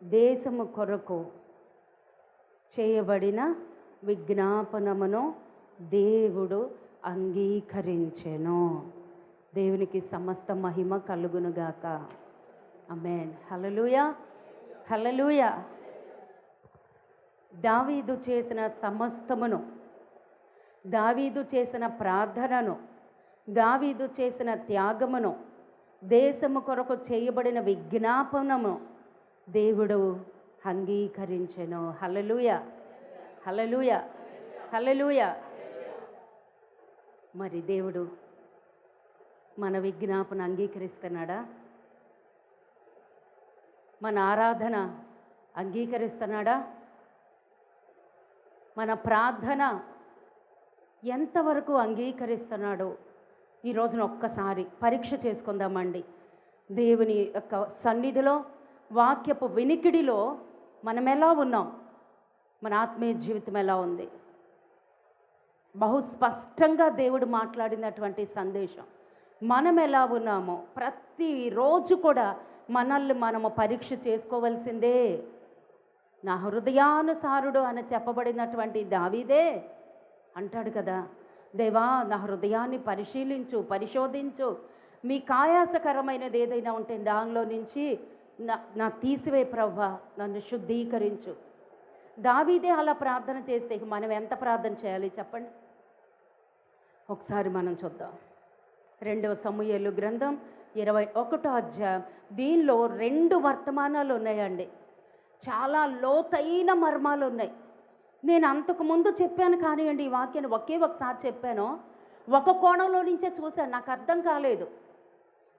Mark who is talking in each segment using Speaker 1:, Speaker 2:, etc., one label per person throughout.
Speaker 1: దేశము కొరకు చేయబడిన విజ్ఞాపనమును దేవుడు అంగీకరించెను. దేవునికి సమస్త మహిమ కలుగునుగాక. ఆమేన్. హల్లెలూయా, హల్లెలూయా. దావీదు చేసిన సమస్తమును, దావీదు చేసిన ప్రార్థనను, దావీదు చేసిన త్యాగమును, దేశము కొరకు చేయబడిన విజ్ఞాపనము దేవుడు అంగీకరించెను. హల్లెలూయా, హల్లెలూయా, హల్లెలూయా. మరి దేవుడు మన విజ్ఞాపన అంగీకరిస్తున్నాడా? మన ఆరాధన అంగీకరిస్తున్నాడా? మన ప్రార్థన ఎంతవరకు అంగీకరిస్తున్నాడో ఈ రోజున ఒక్కసారి పరీక్ష చేసుకుందామండి. దేవుని యొక్క సన్నిధిలో, వాక్యపు వినికిడిలో మనం ఎలా ఉన్నాం? మన ఆత్మీయ జీవితం ఎలా ఉంది? బహు స్పష్టంగా దేవుడు మాట్లాడినటువంటి సందేశం. మనం ఎలా ఉన్నామో ప్రతిరోజు కూడా మనల్ని మనము పరీక్ష చేసుకోవలసిందే. నా హృదయానుసారుడు అని చెప్పబడినటువంటి దావీదే అంటాడు కదా, దేవా నా హృదయాన్ని పరిశోధించు, మీకు ఆయాసకరమైనది ఏదైనా ఉంటే దానిలో నుంచి నా తీసివే ప్రవ్వా, నన్ను శుద్ధీకరించు. దావీదే అలా ప్రార్థన చేస్తే మనం ఎంత ప్రార్థన చేయాలి చెప్పండి? ఒకసారి మనం చూద్దాం. 2వ సమూయేలు గ్రంథం 21వ అధ్యాయం. దీనిలో 2 వర్తమానాలు ఉన్నాయండి. చాలా లోతైన మర్మాలు ఉన్నాయి. నేను అంతకుముందు చెప్పాను కానివ్వండి, ఈ వాక్యాన్ని ఒకసారి చెప్పాను. ఒక కోణంలో నుంచే చూశాను, నాకు అర్థం కాలేదు.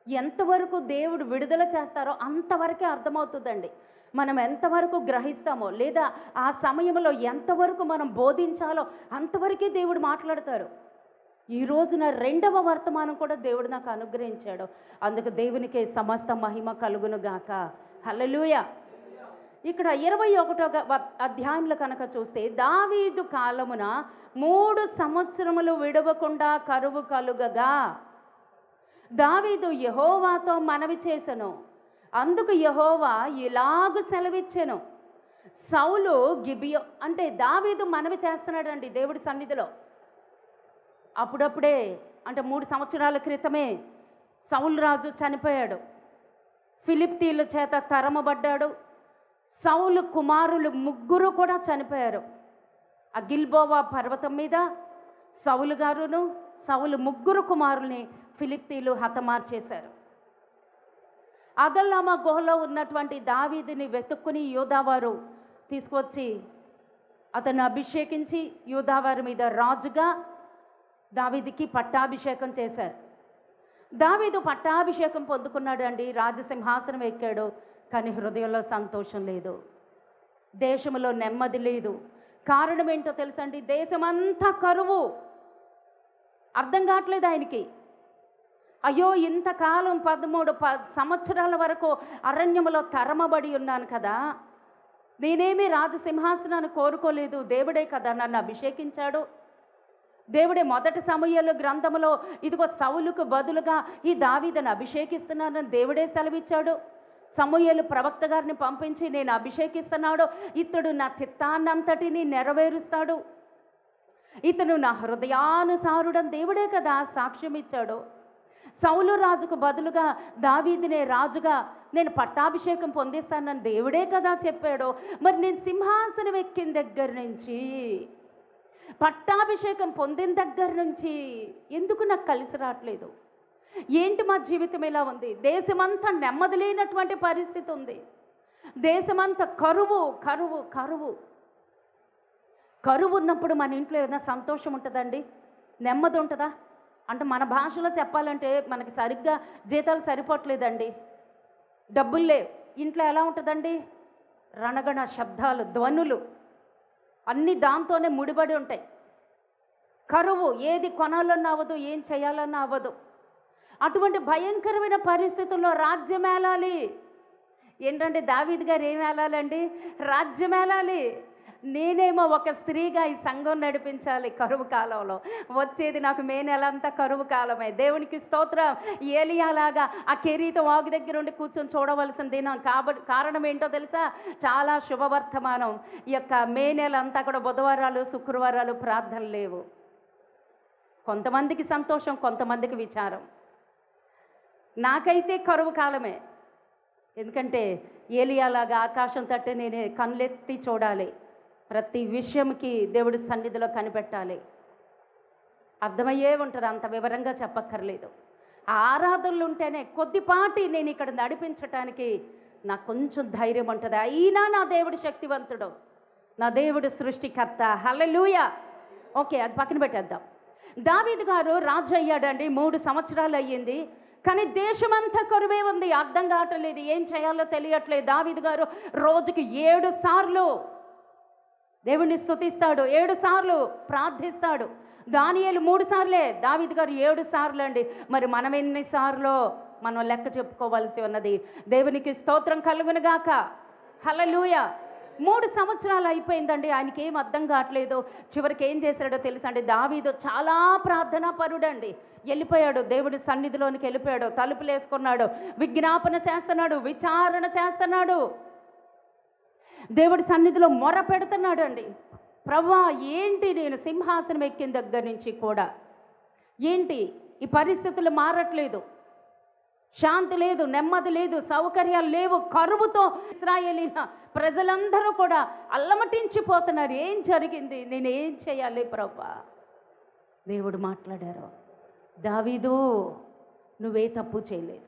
Speaker 1: ఎంతవరకు దేవుడు విడుదల చేస్తారో అంతవరకే అర్థమవుతుందండి. మనం ఎంతవరకు గ్రహిస్తామో, లేదా ఆ సమయంలో ఎంతవరకు మనం బోధించాలో అంతవరకే దేవుడు మాట్లాడతారు. ఈ రోజున 2వ వర్తమానం కూడా దేవుడు నాకు అనుగ్రహించాడు. అందుకు దేవునికే సమస్త మహిమ కలుగును గాక. హల్లెలూయా. ఇక్కడ 21వ అధ్యాయంలో కనుక చూస్తే, దావీదు కాలమున 3 సంవత్సరములు విడవకుండా కరువు కలుగగా దావీదు యెహోవాతో మనవి చేసెను. అందుకు యెహోవా ఇలాగు సెలవిచ్చెను, సౌలు గిబియో అంటే దావీదు మనవి చేస్తున్నాడండి దేవుడి సన్నిధిలో. అప్పుడప్పుడే అంటే 3 సంవత్సరాల క్రితమే సౌలు రాజు చనిపోయాడు. ఫిలిష్తీయుల చేత తరమబడ్డాడు. సౌలు కుమారులు 3 కూడా చనిపోయారు. ఆ గిల్బోవా పర్వతం మీద సౌలు గారును సౌలు 3 కుమారుల్ని ఫిలిష్తీయులు హతమార్చేశారు. అదల్లామా గుహలో ఉన్నటువంటి దావీదుని వెతుక్కుని యూదావారు తీసుకొచ్చి అతను అభిషేకించి యూదావారి మీద రాజుగా దావీదుకి పట్టాభిషేకం చేశారు. దావీదు పట్టాభిషేకం పొందుకున్నాడు అండి, రాజసింహాసనం ఎక్కాడు. కానీ హృదయంలో సంతోషం లేదు, దేశంలో నెమ్మది లేదు. కారణం ఏంటో తెలుసండి? దేశమంతా కరువు. అర్థం కావట్లేదు ఆయనకి. అయ్యో ఇంతకాలం 13 సంవత్సరాల వరకు అరణ్యములో తరమబడి ఉన్నాను కదా, నేనేమీ రాజసింహాసనాన్ని కోరుకోలేదు, దేవుడే కదా నన్ను అభిషేకించాడు. దేవుడే మొదటి సమూయేలు గ్రంథములో ఇదిగో సౌలుకు బదులుగా ఈ దావీదును అభిషేకిస్తున్నానని దేవుడే సెలవిచ్చాడు. సమూయేలు ప్రవక్త గారిని పంపించి నేను అభిషేకిస్తున్నాడు, ఇతడు నా చిత్తాన్నంతటిని నెరవేరుస్తాడు, ఇతను నా హృదయానుసారుడని దేవుడే కదా సాక్ష్యం ఇచ్చాడు. సౌలు రాజుకు బదులుగా దావీదునే రాజుగా నేను పట్టాభిషేకం పొందిస్తానని దేవుడే కదా చెప్పాడు. మరి నేను సింహాసనం ఎక్కిన దగ్గర నుంచి, పట్టాభిషేకం పొందిన దగ్గర నుంచి ఎందుకు నాకు కలిసి రావట్లేదు? ఏంటి మా జీవితం ఇలా ఉంది? దేశమంతా నెమ్మది లేనటువంటి పరిస్థితి ఉంది. దేశమంతా కరువు కరువు కరువు. కరువు ఉన్నప్పుడు మన ఇంట్లో ఏదైనా సంతోషం ఉంటుందండి? నెమ్మది ఉంటుందా? అంటే మన భాషలో చెప్పాలంటే మనకి సరిగ్గా జీతాలు సరిపోవట్లేదండి, డబ్బులు లేవు. ఇంట్లో ఎలా ఉంటుందండి? రణగణ శబ్దాలు, ధ్వనులు అన్నీ దాంతోనే ముడిపడి ఉంటాయి. కరువు, ఏది కొనాలన్నా అవ్వదు, ఏం చేయాలన్నా అవ్వదు. అటువంటి భయంకరమైన పరిస్థితుల్లో రాజ్యం ఏలాలి. ఏంటంటే దావీదు గారు ఏం ఏలాలండి? రాజ్యం ఏలాలి. నేనేమో ఒక స్త్రీగా ఈ సంఘం నడిపించాలి కరువు కాలంలో. వచ్చేది నాకు మే నెలంతా కరువు కాలమే. దేవునికి స్తోత్రం. ఏలియాలాగా ఆ కెరీతో వాగు దగ్గర ఉండి కూర్చొని చూడవలసిన దినం కాబట్టి కారణం ఏంటో తెలుసా? చాలా శుభవర్తమానం. ఈ యొక్క మే నెల అంతా కూడా బుధవారాలు శుక్రవారాలు ప్రార్థనలు లేవు. కొంతమందికి సంతోషం, కొంతమందికి విచారం. నాకైతే కరువు కాలమే. ఎందుకంటే ఏలియాలాగా ఆకాశం తట్టి నేను కళ్ళెత్తి చూడాలి. ప్రతి విషయంకి దేవుడి సన్నిధిలో కనిపెట్టాలి. అర్థమయ్యే ఉంటుంది, అంత వివరంగా చెప్పక్కర్లేదు. ఆ ఆరాధనలు ఉంటేనే కొద్దిపాటి నేను ఇక్కడ నడిపించటానికి నాకు కొంచెం ధైర్యం ఉంటుంది. అయినా నా దేవుడు శక్తివంతుడు, నా దేవుడు సృష్టికర్త. హల్లెలూయా. ఓకే, అది పక్కన పెట్టేద్దాం. దావీదు గారు రాజు అయ్యాడండి. 3 సంవత్సరాలు అయ్యింది. కానీ దేశమంతా కరువే ఉంది. అర్థం కావట్లేదు, ఏం చేయాలో తెలియట్లేదు. దావీదు గారు రోజుకి 7 సార్లు దేవుణ్ణి స్తుతిస్తాడు, 7 సార్లు ప్రార్థిస్తాడు. దానియేలు 3 సార్లే, దావీదు గారు 7 సార్లు అండి. మరి మనం ఎన్నిసార్లు మనం లెక్క చెప్పుకోవాల్సి ఉన్నది. దేవునికి స్తోత్రం కలుగునుగాక. హల్లెలూయా. 3 సంవత్సరాలు అయిపోయిందండి. ఆయనకి ఏం అర్థం కావట్లేదు. చివరికి ఏం చేశాడో తెలుసండి? దావీదు చాలా ప్రార్థనా పరుడండి. వెళ్ళిపోయాడు, దేవుడి సన్నిధిలోనికి వెళ్ళిపోయాడు, తలుపులు వేసుకున్నాడు, విజ్ఞాపన చేస్తున్నాడు, విచారణ చేస్తున్నాడు, దేవుడి సన్నిధిలో మొర పెడుతున్నాడు అండి. ప్రభువా, ఏంటి నేను సింహాసనం ఎక్కిన దగ్గర నుంచి కూడా ఏంటి ఈ పరిస్థితులు మారట్లేదు, శాంతి లేదు, నెమ్మది లేదు, సౌకర్యాలు లేవు, కరువుతో ఇశ్రాయేలీల ప్రజలందరూ కూడా అల్లమటించిపోతున్నారు. ఏం జరిగింది? నేనేం చేయాలి ప్రభువా? దేవుడు మాట్లాడారు, దావీదు నువ్వే తప్పు చేయలేదు,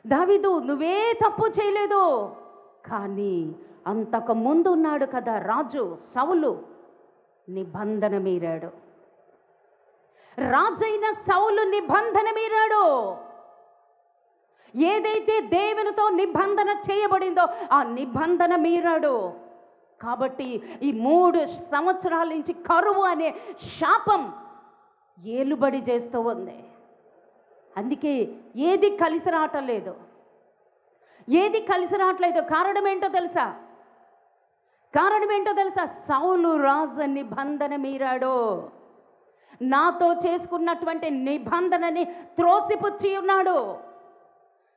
Speaker 1: దావీదు నువ్వే తప్పు చేయలేదు. కానీ అంతకు ముందు ఉన్నాడు కదా రాజు సౌలు, నిబంధన మీరాడు. రాజైన సౌలు నిబంధన మీరాడు. ఏదైతే దేవునితో నిబంధన చేయబడిందో ఆ నిబంధన మీరాడు. కాబట్టి ఈ 3 సంవత్సరాల నుంచి కరువు అనే శాపం ఏలుబడి చేస్తూ ఉంది. అందుకే ఏది కలిసి రావట్లేదు, ఏది కలిసి రావట్లేదు. కారణం ఏంటో తెలుసా? కారణం ఏంటో తెలుసా? సౌలు రాజు నిబంధన మీరాడు. నాతో చేసుకున్నటువంటి నిబంధనని త్రోసిపుచ్చి ఉన్నాడు.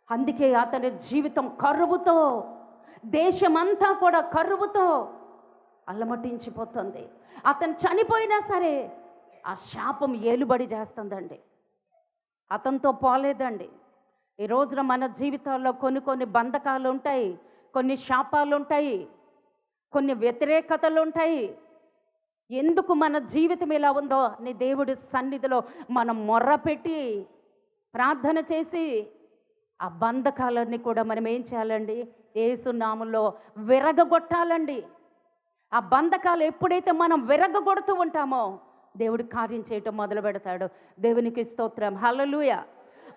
Speaker 1: అందుకే అతని జీవితం కరువుతో, దేశమంతా కూడా కరువుతో అల్లమటించిపోతుంది. అతను చనిపోయినా సరే ఆ శాపం ఏలుబడి చేస్తుందండి. అతనితో పోలేదండి. ఈ రోజున మన జీవితాల్లో కొన్ని బంధకాలు ఉంటాయి, కొన్ని శాపాలు ఉంటాయి, కొన్ని వ్యతిరేకతలు ఉంటాయి. ఎందుకు మన జీవితం ఇలా ఉందో అని దేవుడి సన్నిధిలో మనం మొర్రపెట్టి ప్రార్థన చేసి ఆ బంధకాలన్నీ కూడా మనం ఏం చేయాలండి? యేసు నామములో విరగగొట్టాలండి. ఆ బంధకాలు ఎప్పుడైతే మనం విరగగొడుతూ ఉంటామో దేవుడు కార్యం చేయటం మొదలు పెడతాడు. దేవునికి స్తోత్రం. హల్లెలూయా.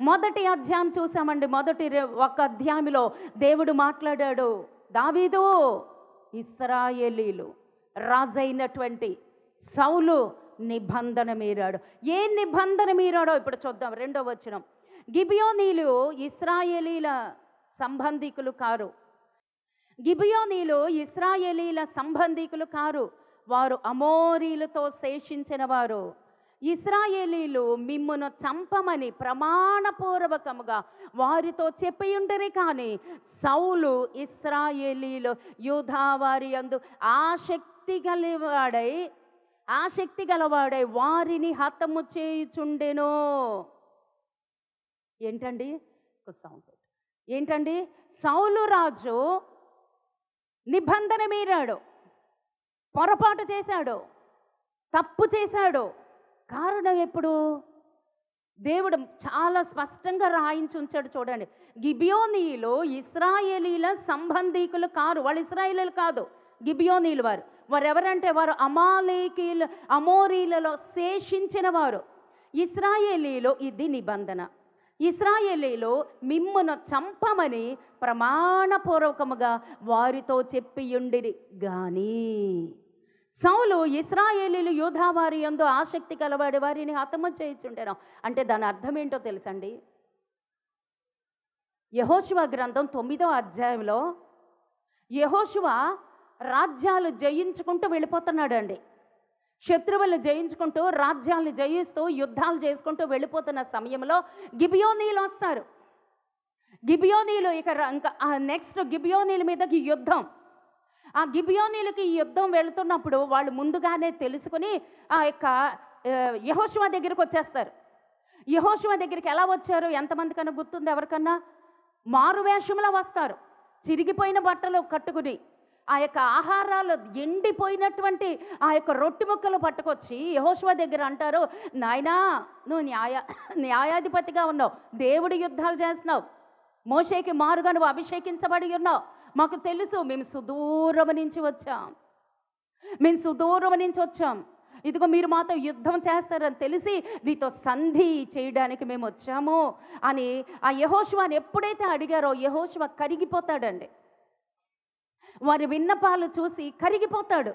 Speaker 1: మొదటి అధ్యాయం చూసామండి. మొదటి ఒక అధ్యాయంలో దేవుడు మాట్లాడాడు, దావీదు ఇశ్రాయేలీలు రాజైనటువంటి సౌలు నిబంధన మీరాడు. ఏ నిబంధన మీరాడో ఇప్పుడు చూద్దాం. 2వ వచనం. గిబియోనీలు ఇశ్రాయేలీల సంబంధికులు కారు. గిబియోనీలు ఇశ్రాయేలీల సంబంధికులు కారు, వారు అమోరీలతో శేషించిన వారు. ఇశ్రాయేలీలు మిమ్మును చంపమని ప్రమాణపూర్వకముగా వారితో చెప్పియుండరి. కానీ సౌలు ఇశ్రాయేలీలు యూదావారి యందు ఆసక్తి గలవాడై వారిని హతము చేయుచుండెను. ఏంటండి? ఏంటండి? సౌలు రాజు నిబంధన మీరాడు, పొరపాటు చేశాడు, తప్పు చేశాడు. కారణం ఎప్పుడు? దేవుడు చాలా స్పష్టంగా రాయించి ఉంచాడు. చూడండి, గిబియోనీలు ఇశ్రాయేలీల సంబంధికులు కారు. వాళ్ళు ఇశ్రాయేలీలు కాదు, గిబియోనీలు వారు ఎవరంటే వారు అమోరీలలో శేషించిన వారు. ఇశ్రాయేలీలు, ఇది నిబంధన. ఇశ్రాయేలీలు మిమ్మును చంపమని ప్రమాణపూర్వకముగా వారితో చెప్పియుండిరి. గాని సౌలు ఇశ్రాయేలీలు యూదావారి యందు ఆసక్తి కలవాడి వారిని హతము చేయుచుండెను. అంటే దాని అర్థం ఏంటో తెలుసండి? యెహోషువ గ్రంథం 9వ అధ్యాయంలో యెహోషువ రాజ్యాలు జయించుకుంటూ వెళ్ళిపోతున్నాడండి. శత్రువులు జయించుకుంటూ, రాజ్యాలను జయిస్తూ, యుద్ధాలు చేసుకుంటూ వెళ్ళిపోతున్న సమయంలో గిబియోనీయులు వస్తారు. గిబియోనీయులు ఇంకా నెక్స్ట్ గిబియోనీయుల మీదకి యుద్ధం. ఆ గిబియోనీయులకి ఈ యుద్ధం వెళుతున్నప్పుడు వాళ్ళు ముందుగానే తెలుసుకుని ఆ యొక్క యెహోషువ దగ్గరికి వచ్చేస్తారు. యెహోషువ దగ్గరికి ఎలా వచ్చారు? ఎంతమంది కన్నా గుర్తుంది ఎవరికన్నా? మారువేషంలో వస్తారు. చిరిగిపోయిన బట్టలు కట్టుకుని, ఆ యొక్క ఆహారాలు ఎండిపోయినటువంటి ఆ యొక్క రొట్టె ముక్కలు పట్టుకొచ్చి యెహోషువ దగ్గర అంటారు, నాయనా నువ్వు న్యాయాధిపతిగా ఉన్నావు, దేవుడి యుద్ధాలు చేస్తున్నావు, మోషేకి మారుగా నువ్వు అభిషేకించబడి ఉన్నావు. మాకు తెలుసు, మేము సుదూరం నుంచి వచ్చాం. ఇదిగో మీరు మాతో యుద్ధం చేస్తారని తెలిసి నీతో సంధి చేయడానికి మేము వచ్చాము అని ఆ యెహోషువని ఎప్పుడైతే అడిగారో యెహోషువ కరిగిపోతాడండి. వారి విన్నపాలు చూసి కరిగిపోతాడు.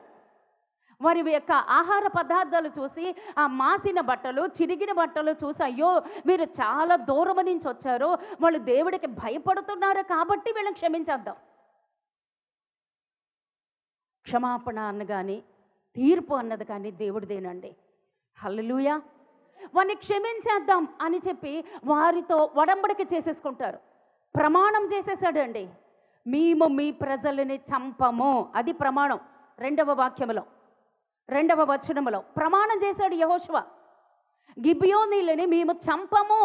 Speaker 1: వారి యొక్క ఆహార పదార్థాలు చూసి, ఆ మాసిన బట్టలు, చిరిగిన బట్టలు చూసి, అయ్యో వీరు చాలా దూరం నుంచి వచ్చారు, వాళ్ళు దేవుడికి భయపడుతున్నారు కాబట్టి వీళ్ళని క్షమించేద్దాం. క్షమాపణ అన్నగాని, తీర్పు అన్నది కానీ దేవుడిదేనండి. హల్లెలూయా. వారిని క్షమించేద్దాం అని చెప్పి వారితో ఒడంబడిక చేసేసుకుంటారు. ప్రమాణం చేసేసాడండి, మేము మీ ప్రజలని చంపము. అది ప్రమాణం. 2వ వాక్యములో 2వ వచనములో ప్రమాణం చేశాడు యెహోషువ. గిబియోనీయులని మేము చంపము,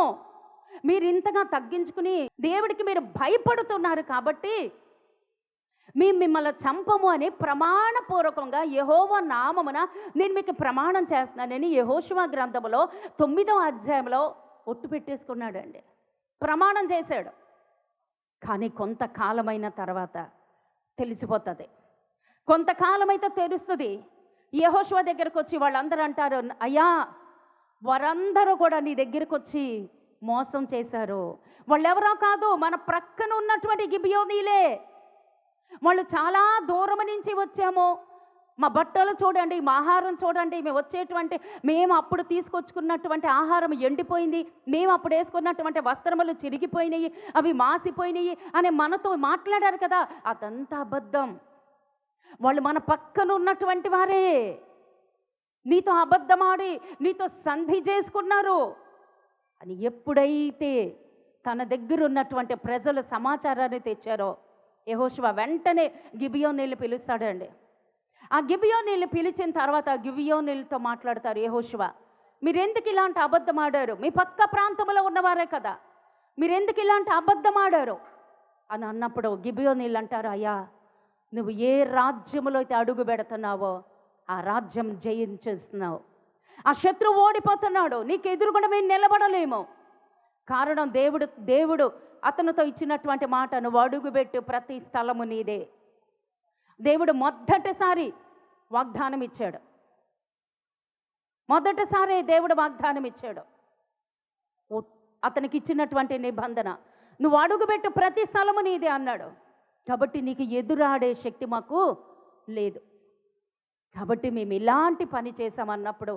Speaker 1: మీరు ఇంతగా తగ్గించుకుని దేవుడికి మీరు భయపడుతున్నారు కాబట్టి మేము మిమ్మల్ని చంపము అని ప్రమాణపూర్వకంగా యెహోవా నామమున నేను మీకు ప్రమాణం చేస్తున్నానని యెహోషువ గ్రంథములో 9వ అధ్యాయంలో ఒట్టు పెట్టేసుకున్నాడండి. ప్రమాణం చేశాడు. కానీ కొంతకాలమైన తర్వాత తెలిసిపోతుంది. కొంతకాలమైతే తెలుస్తుంది. యెహోషువ దగ్గరకు వచ్చి వాళ్ళందరూ అంటారు, అయ్యా వారందరూ కూడా నీ దగ్గరకు వచ్చి మోసం చేశారు. వాళ్ళెవరో కాదు, మన ప్రక్కన ఉన్నటువంటి గిబియోనీలే. వాళ్ళు చాలా దూరం నుంచి వచ్చాము, మా బట్టలు చూడండి, మా ఆహారం చూడండి, మేము అప్పుడు తీసుకొచ్చుకున్నటువంటి ఆహారం ఎండిపోయింది, మేము అప్పుడు వేసుకున్నటువంటి వస్త్రములు చిరిగిపోయినాయి, అవి మాసిపోయినాయి అని మనతో మాట్లాడారు కదా. అదంతా అబద్ధం. వాళ్ళు మన పక్కన ఉన్నటువంటి వారే. నీతో అబద్ధమాడి నీతో సంధి చేసుకున్నారు అని ఎప్పుడైతే తన దగ్గర ఉన్నటువంటి ప్రజలు సమాచారాన్ని తెచ్చారో యెహోషువ వెంటనే గిబియోనీయులు పిలుస్తాడండి. ఆ గిబియోనీయులు పిలిచిన తర్వాత గిబియోనీయులతో మాట్లాడతారు యెహోషువ, మీరెందుకు ఇలాంటి అబద్ధం ఆడారు? మీ పక్క ప్రాంతంలో ఉన్నవారే కదా, మీరెందుకు ఇలాంటి అబద్ధం ఆడారు అని అన్నప్పుడు గిబియోనీయులు అంటారు, అయ్యా నువ్వు ఏ రాజ్యములో అయితే అడుగు పెడుతున్నావో ఆ రాజ్యం జయించేస్తున్నావు, ఆ శత్రువు ఓడిపోతున్నాడు, నీకు ఎదురుగుండా మేము నిలబడలేము. కారణం దేవుడు అతనితో ఇచ్చినటువంటి మాట, నువ్వు అడుగుపెట్టు ప్రతి స్థలము నీదే. దేవుడు మొదటిసారి వాగ్దానం ఇచ్చాడు. మొదటిసారి దేవుడు వాగ్దానం ఇచ్చాడు. అతనికి ఇచ్చినటువంటి నిబంధన, నువ్వు అడుగుపెట్టు ప్రతి స్థలము నీదే అన్నాడు. కాబట్టి నీకు ఎదురాడే శక్తి మాకు లేదు. కాబట్టి మేము ఇలాంటి పని చేశామన్నప్పుడు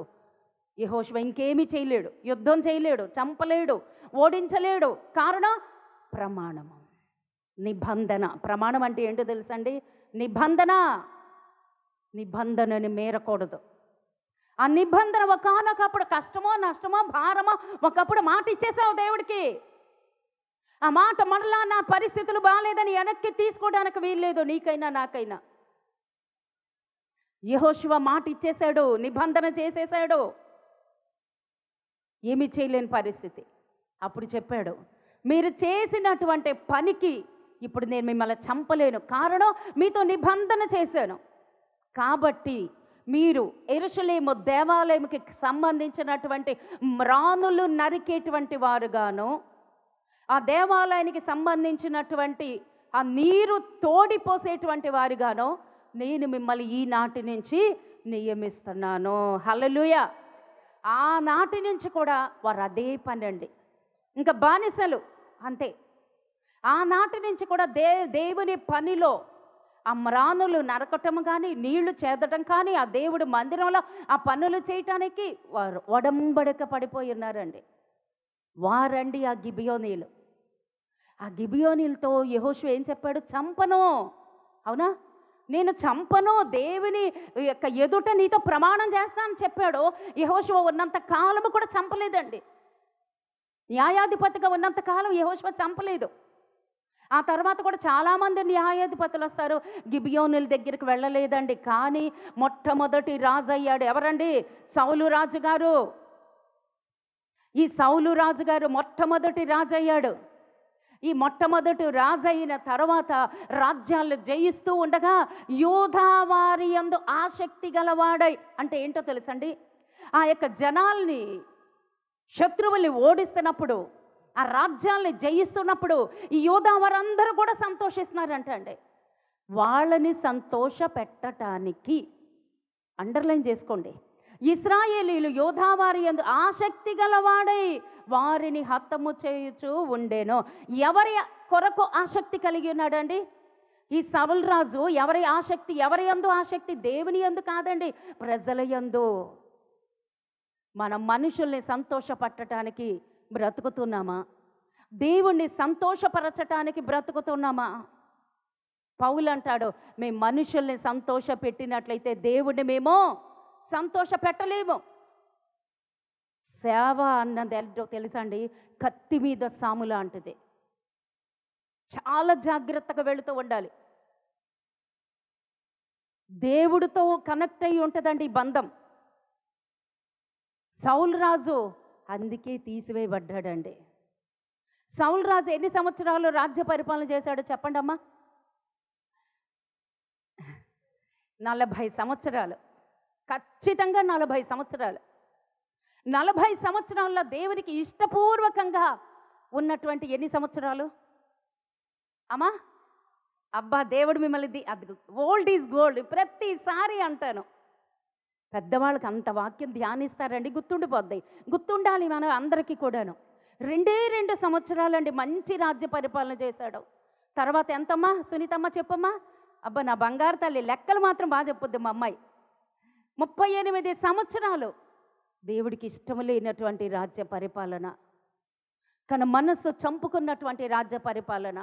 Speaker 1: యెహోషువ ఇంకేమీ చేయలేడు, యుద్ధం చేయలేడు, చంపలేడు, ఓడించలేడు. కారణం ప్రమాణము, నిబంధన. ప్రమాణం అంటే ఏంటో తెలుసండి? నిబంధనని మీరకూడదు. ఆ నిబంధన ఒకనొకప్పుడు కష్టమో నష్టమో భారమో ఒకప్పుడు మాట ఇచ్చేసావు దేవుడికి. ఆ మాట మరలా నా పరిస్థితులు బాగాలేదని వెనక్కి తీసుకోవడానికి వీల్లేదు, నీకైనా నాకైనా. యెహోషువ మాట ఇచ్చేశాడు, నిబంధన చేసేశాడు, ఏమీ చేయలేని పరిస్థితి. అప్పుడు చెప్పాడు, మీరు చేసినటువంటి పనికి ఇప్పుడు నేను మిమ్మల్ని చంపలేను, కారణం మీతో నిబంధన చేశాను. కాబట్టి మీరు యెరూషలేము దేవాలయంకి సంబంధించినటువంటి మ్రానులు నరికేటువంటి వారుగాను, ఆ దేవాలయానికి సంబంధించినటువంటి ఆ నీరు తోడిపోసేటువంటి వారుగాను నేను మిమ్మల్ని ఈనాటి నుంచి నియమిస్తున్నాను. హల్లెలూయా. ఆనాటి నుంచి కూడా వారు అదే పని అండి, ఇంకా బానిసలు అంతే. ఆనాటి నుంచి కూడా దేవుని పనిలో ఆ మ్రానులు నరకటం కానీ, నీళ్లు చేదటం కానీ, ఆ దేవుడి మందిరంలో ఆ పనులు చేయటానికి వారు ఒడంబడిక పడిపోయి ఉన్నారండి. వారండి ఆ గిబియోనీయులు. ఆ గిబియోనీయులతో యెహోషువ ఏం చెప్పాడు? చంపను. అవునా? నేను చంపను, దేవుని యొక్క ఎదుట నీతో ప్రమాణం చేస్తానని చెప్పాడు. యెహోషువ ఉన్నంత కాలము కూడా చంపలేదండి. న్యాయాధిపతిగా ఉన్నంత కాలం యెహోషువ చంపలేదు. ఆ తర్వాత కూడా చాలామంది న్యాయాధిపతులు వస్తారు, గిబియోనుల దగ్గరికి వెళ్ళలేదండి. కానీ మొట్టమొదటి రాజు అయ్యాడు ఎవరండి? సౌలు రాజు గారు. ఈ సౌలు రాజు గారు మొట్టమొదటి రాజు అయ్యాడు. ఈ మొట్టమొదటి రాజు అయిన తర్వాత రాజ్యాలు జయిస్తూ ఉండగా యూదా వారి యందు ఆసక్తి గలవాడై, అంటే ఏంటో తెలుసండి, ఆ యొక్క జనాల్ని శత్రువుల్ని ఓడిస్తున్నప్పుడు, ఆ రాజ్యాల్ని జయిస్తున్నప్పుడు ఈ యూదా వారందరూ కూడా సంతోషిస్తున్నారంట అండి. వాళ్ళని సంతోష పెట్టడానికి, అండర్లైన్ చేసుకోండి, ఇశ్రాయేలీలు యూదా వారి యందు ఆసక్తి గలవాడై వారిని హతము చేయుచూ ఉండేను. ఎవరి కొరకు ఆసక్తి కలిగి ఉన్నాడండి? ఈ సౌలు రాజు ఎవరి ఆసక్తి, ఎవరి యందు ఆసక్తి? దేవుని యందు కాదండి, ప్రజల యందు. మనం మనుషుల్ని సంతోషపట్టడానికి బ్రతుకుతున్నామా? దేవుణ్ణి సంతోషపరచటానికి బ్రతుకుతున్నామా? పౌలు అంటాడు, మేము మనుషుల్ని సంతోష పెట్టినట్లయితే దేవుణ్ణి మేము సంతోష పెట్టలేము. సేవ అన్నది ఏంటో తెలుసండి, కత్తి మీద సాము లాంటిది. చాలా జాగ్రత్తగా వెళుతూ ఉండాలి. దేవుడితో కనెక్ట్ అయ్యి ఉంటుందండి ఈ బంధం. సౌలు రాజు అందుకే తీసివేయబడ్డాడండి. సౌలు రాజు ఎన్ని సంవత్సరాలు రాజ్య పరిపాలన చేశాడో చెప్పండి అమ్మా? 40 సంవత్సరాలు. ఖచ్చితంగా 40 సంవత్సరాలు. 40 సంవత్సరాల్లో దేవునికి ఇష్టపూర్వకంగా ఉన్నటువంటి ఎన్ని సంవత్సరాలు అమ్మా? అబ్బా, దేవుడు మిమ్మల్ని అది ఓల్డ్ ఈజ్ గోల్డ్ ప్రతిసారి అంటాను. పెద్దవాళ్ళకి అంత వాక్యం ధ్యానిస్తారండి, గుర్తుండిపోద్ది. గుర్తుండాలి మన అందరికీ కూడాను. 2 సంవత్సరాలండి మంచి రాజ్య పరిపాలన చేశాడు. తర్వాత ఎంతమ్మా సునీతమ్మ చెప్పమ్మా? అబ్బా నా బంగారు తల్లి, లెక్కలు మాత్రం బాగా చెప్పుద్ది మా అమ్మాయి. 38 సంవత్సరాలు దేవుడికి ఇష్టం లేనటువంటి రాజ్య పరిపాలన, తన మనస్సు చంపుకున్నటువంటి రాజ్య పరిపాలన,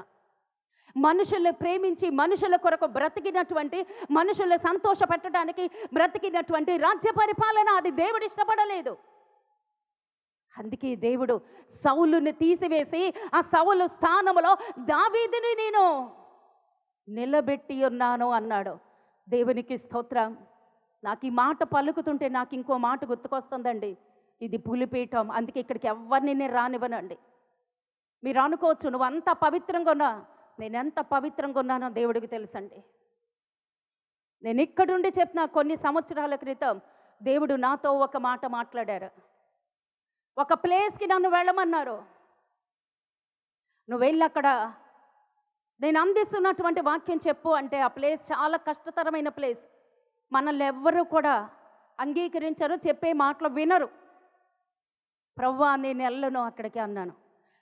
Speaker 1: మనుషుల్ని ప్రేమించి మనుషుల కొరకు బ్రతికినటువంటి, మనుషుల్ని సంతోష పెట్టడానికి బ్రతికినటువంటి రాజ్య పరిపాలన, అది దేవుడు ఇష్టపడలేదు. అందుకే దేవుడు సౌలుని తీసివేసి ఆ సౌలు స్థానంలో దావీదుని నేను నిలబెట్టి ఉన్నాను అన్నాడు. దేవునికి స్తోత్రం. నాకు ఈ మాట పలుకుతుంటే నాకు ఇంకో మాట గుర్తుకొస్తుందండి, ఇది పులిపీఠం. అందుకే ఇక్కడికి ఎవరిని నేను రానివ్వనండి. మీరు అనుకోవచ్చు నువ్వు అంత పవిత్రంగా ఉన్నా, నేను ఎంత పవిత్రంగా ఉన్నానో దేవుడికి తెలుసండి. నేను ఇక్కడుండి చెప్పిన కొన్ని సంవత్సరాల క్రితం దేవుడు నాతో ఒక మాట మాట్లాడారు. ఒక ప్లేస్కి నన్ను వెళ్ళమన్నారు. నువ్వు వెళ్ళి అక్కడ నేను అందిస్తున్నటువంటి వాక్యం చెప్పు అంటే, ఆ ప్లేస్ చాలా కష్టతరమైన ప్లేస్. మనల్ని ఎవ్వరూ కూడా అంగీకరించరు, చెప్పే మాటలు వినరు. ప్రవ్వా నేను వెళ్ళను అక్కడికి అన్నాను.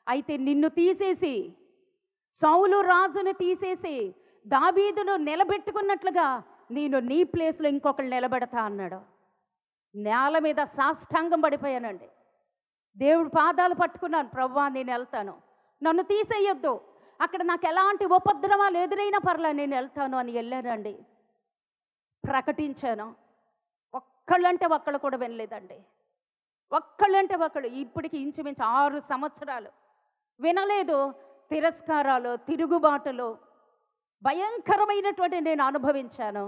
Speaker 1: అయితే నిన్ను తీసేసి, సౌలు రాజును తీసేసి దావీదును నిలబెట్టుకున్నట్లుగా నేను నీ ప్లేస్లో ఇంకొకళ్ళు నిలబెడతా అన్నాడు. నేల మీద సాష్టాంగం పడిపోయానండి. దేవుడు పాదాలు పట్టుకున్నాను, ప్రవ్వా నేను వెళ్తాను, నన్ను తీసేయొద్దు, అక్కడ నాకు ఎలాంటి ఉపద్రవాలు ఎదురైనా పర్లే నేను వెళ్తాను అని వెళ్ళానండి. ప్రకటించాను. ఒక్కళ్ళంటే ఒక్కళ్ళు కూడా వినలేదండి. ఒక్కళ్ళంటే ఒక్కళ్ళు. ఇప్పటికి ఇంచుమించు 6 సంవత్సరాలు వినలేదు. తిరస్కారాలు, తిరుగుబాటులు భయంకరమైనటువంటి నేను అనుభవించాను.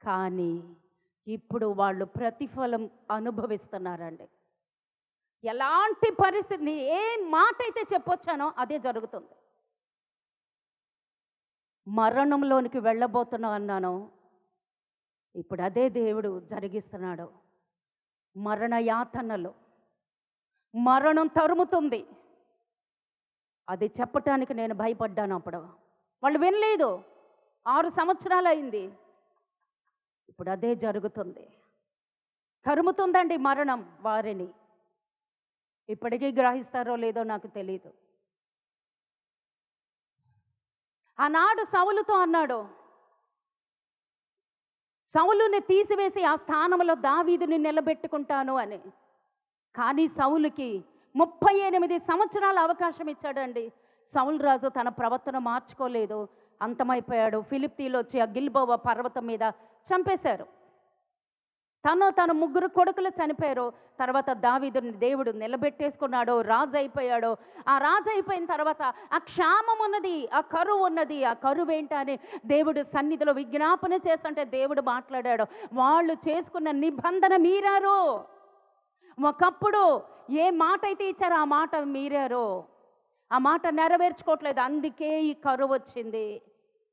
Speaker 1: కానీ ఇప్పుడు వాళ్ళు ప్రతిఫలం అనుభవిస్తున్నారండి. ఎలాంటి పరిస్థితి, ఏ మాట అయితే చెప్పొచ్చానో అదే జరుగుతుంది. మరణంలోనికి వెళ్ళబోతున్నా అన్నాను, ఇప్పుడు అదే దేవుడు జరిగిస్తున్నాడు. మరణ యాతనలు, మరణం తరుముతుంది. అది చెప్పటానికి నేను భయపడ్డాను. అప్పుడు వాళ్ళు వినలేదు. 6 సంవత్సరాలు అయింది. ఇప్పుడు అదే జరుగుతుంది. తరుముతుందండి మరణం వారిని. ఇప్పటికీ గ్రహిస్తారో లేదో నాకు తెలియదు. ఆనాడు సౌలుతో అన్నాడు, సౌలుని తీసివేసి ఆ స్థానంలో దావీదుని నిలబెట్టుకుంటాను అని. కానీ సౌలుకి 38 సంవత్సరాల అవకాశం ఇచ్చాడండి. సౌలు రాజు తన ప్రవర్తన మార్చుకోలేదు. అంతమైపోయాడు. ఫిలిప్తీలో వచ్చి ఆ గిల్బోవ పర్వతం మీద చంపేశారు. తను ముగ్గురు కొడుకులు చనిపోయారు. తర్వాత దావీదుని దేవుడు నిలబెట్టేసుకున్నాడు, రాజు అయిపోయాడు. ఆ రాజు అయిపోయిన తర్వాత ఆ క్షామం ఉన్నది, ఆ కరువు ఉన్నది. ఆ కరువు ఏంటని దేవుడు సన్నిధిలో విజ్ఞాపన చేస్తుంటే దేవుడు మాట్లాడాడు. వాళ్ళు చేసుకున్న నిబంధన మీరారు. ఒకప్పుడు ఏ మాట అయితే ఇచ్చారో ఆ మాట మీరారు, ఆ మాట నెరవేర్చుకోవట్లేదు. అందుకే ఈ కరువు వచ్చింది.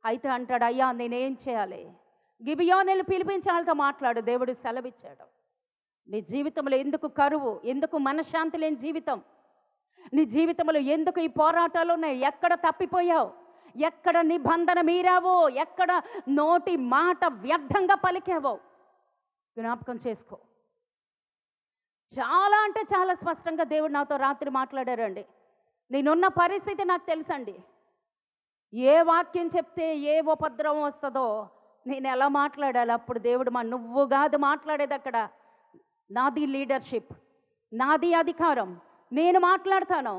Speaker 1: అయితే అంటాడు, అయ్యా నేనేం చేయాలి? గిబియోనీలు పిలిపించి వాళ్ళతో మాట్లాడు. దేవుడు సెలవిచ్చాడు. నీ జీవితంలో ఎందుకు కరువు? ఎందుకు మనశ్శాంతి లేని జీవితం? నీ జీవితంలో ఎందుకు ఈ పోరాటాలు ఉన్నాయి? ఎక్కడ తప్పిపోయావు? ఎక్కడ నిబంధన మీరావో? ఎక్కడ నోటి మాట వ్యర్థంగా పలికావో జ్ఞాపకం చేసుకో. చాలా అంటే చాలా స్పష్టంగా దేవుడు నాతో రాత్రి మాట్లాడారండి. నేనున్న పరిస్థితి నాకు తెలుసండి. ఏ వాక్యం చెప్తే ఏ ఉపద్రవం వస్తుందో నేను ఎలా మాట్లాడాలి? అప్పుడు దేవుడు నువ్వు కాదు మాట్లాడేది అక్కడ. నాది లీడర్షిప్, నాది అధికారం, నేను మాట్లాడతాను,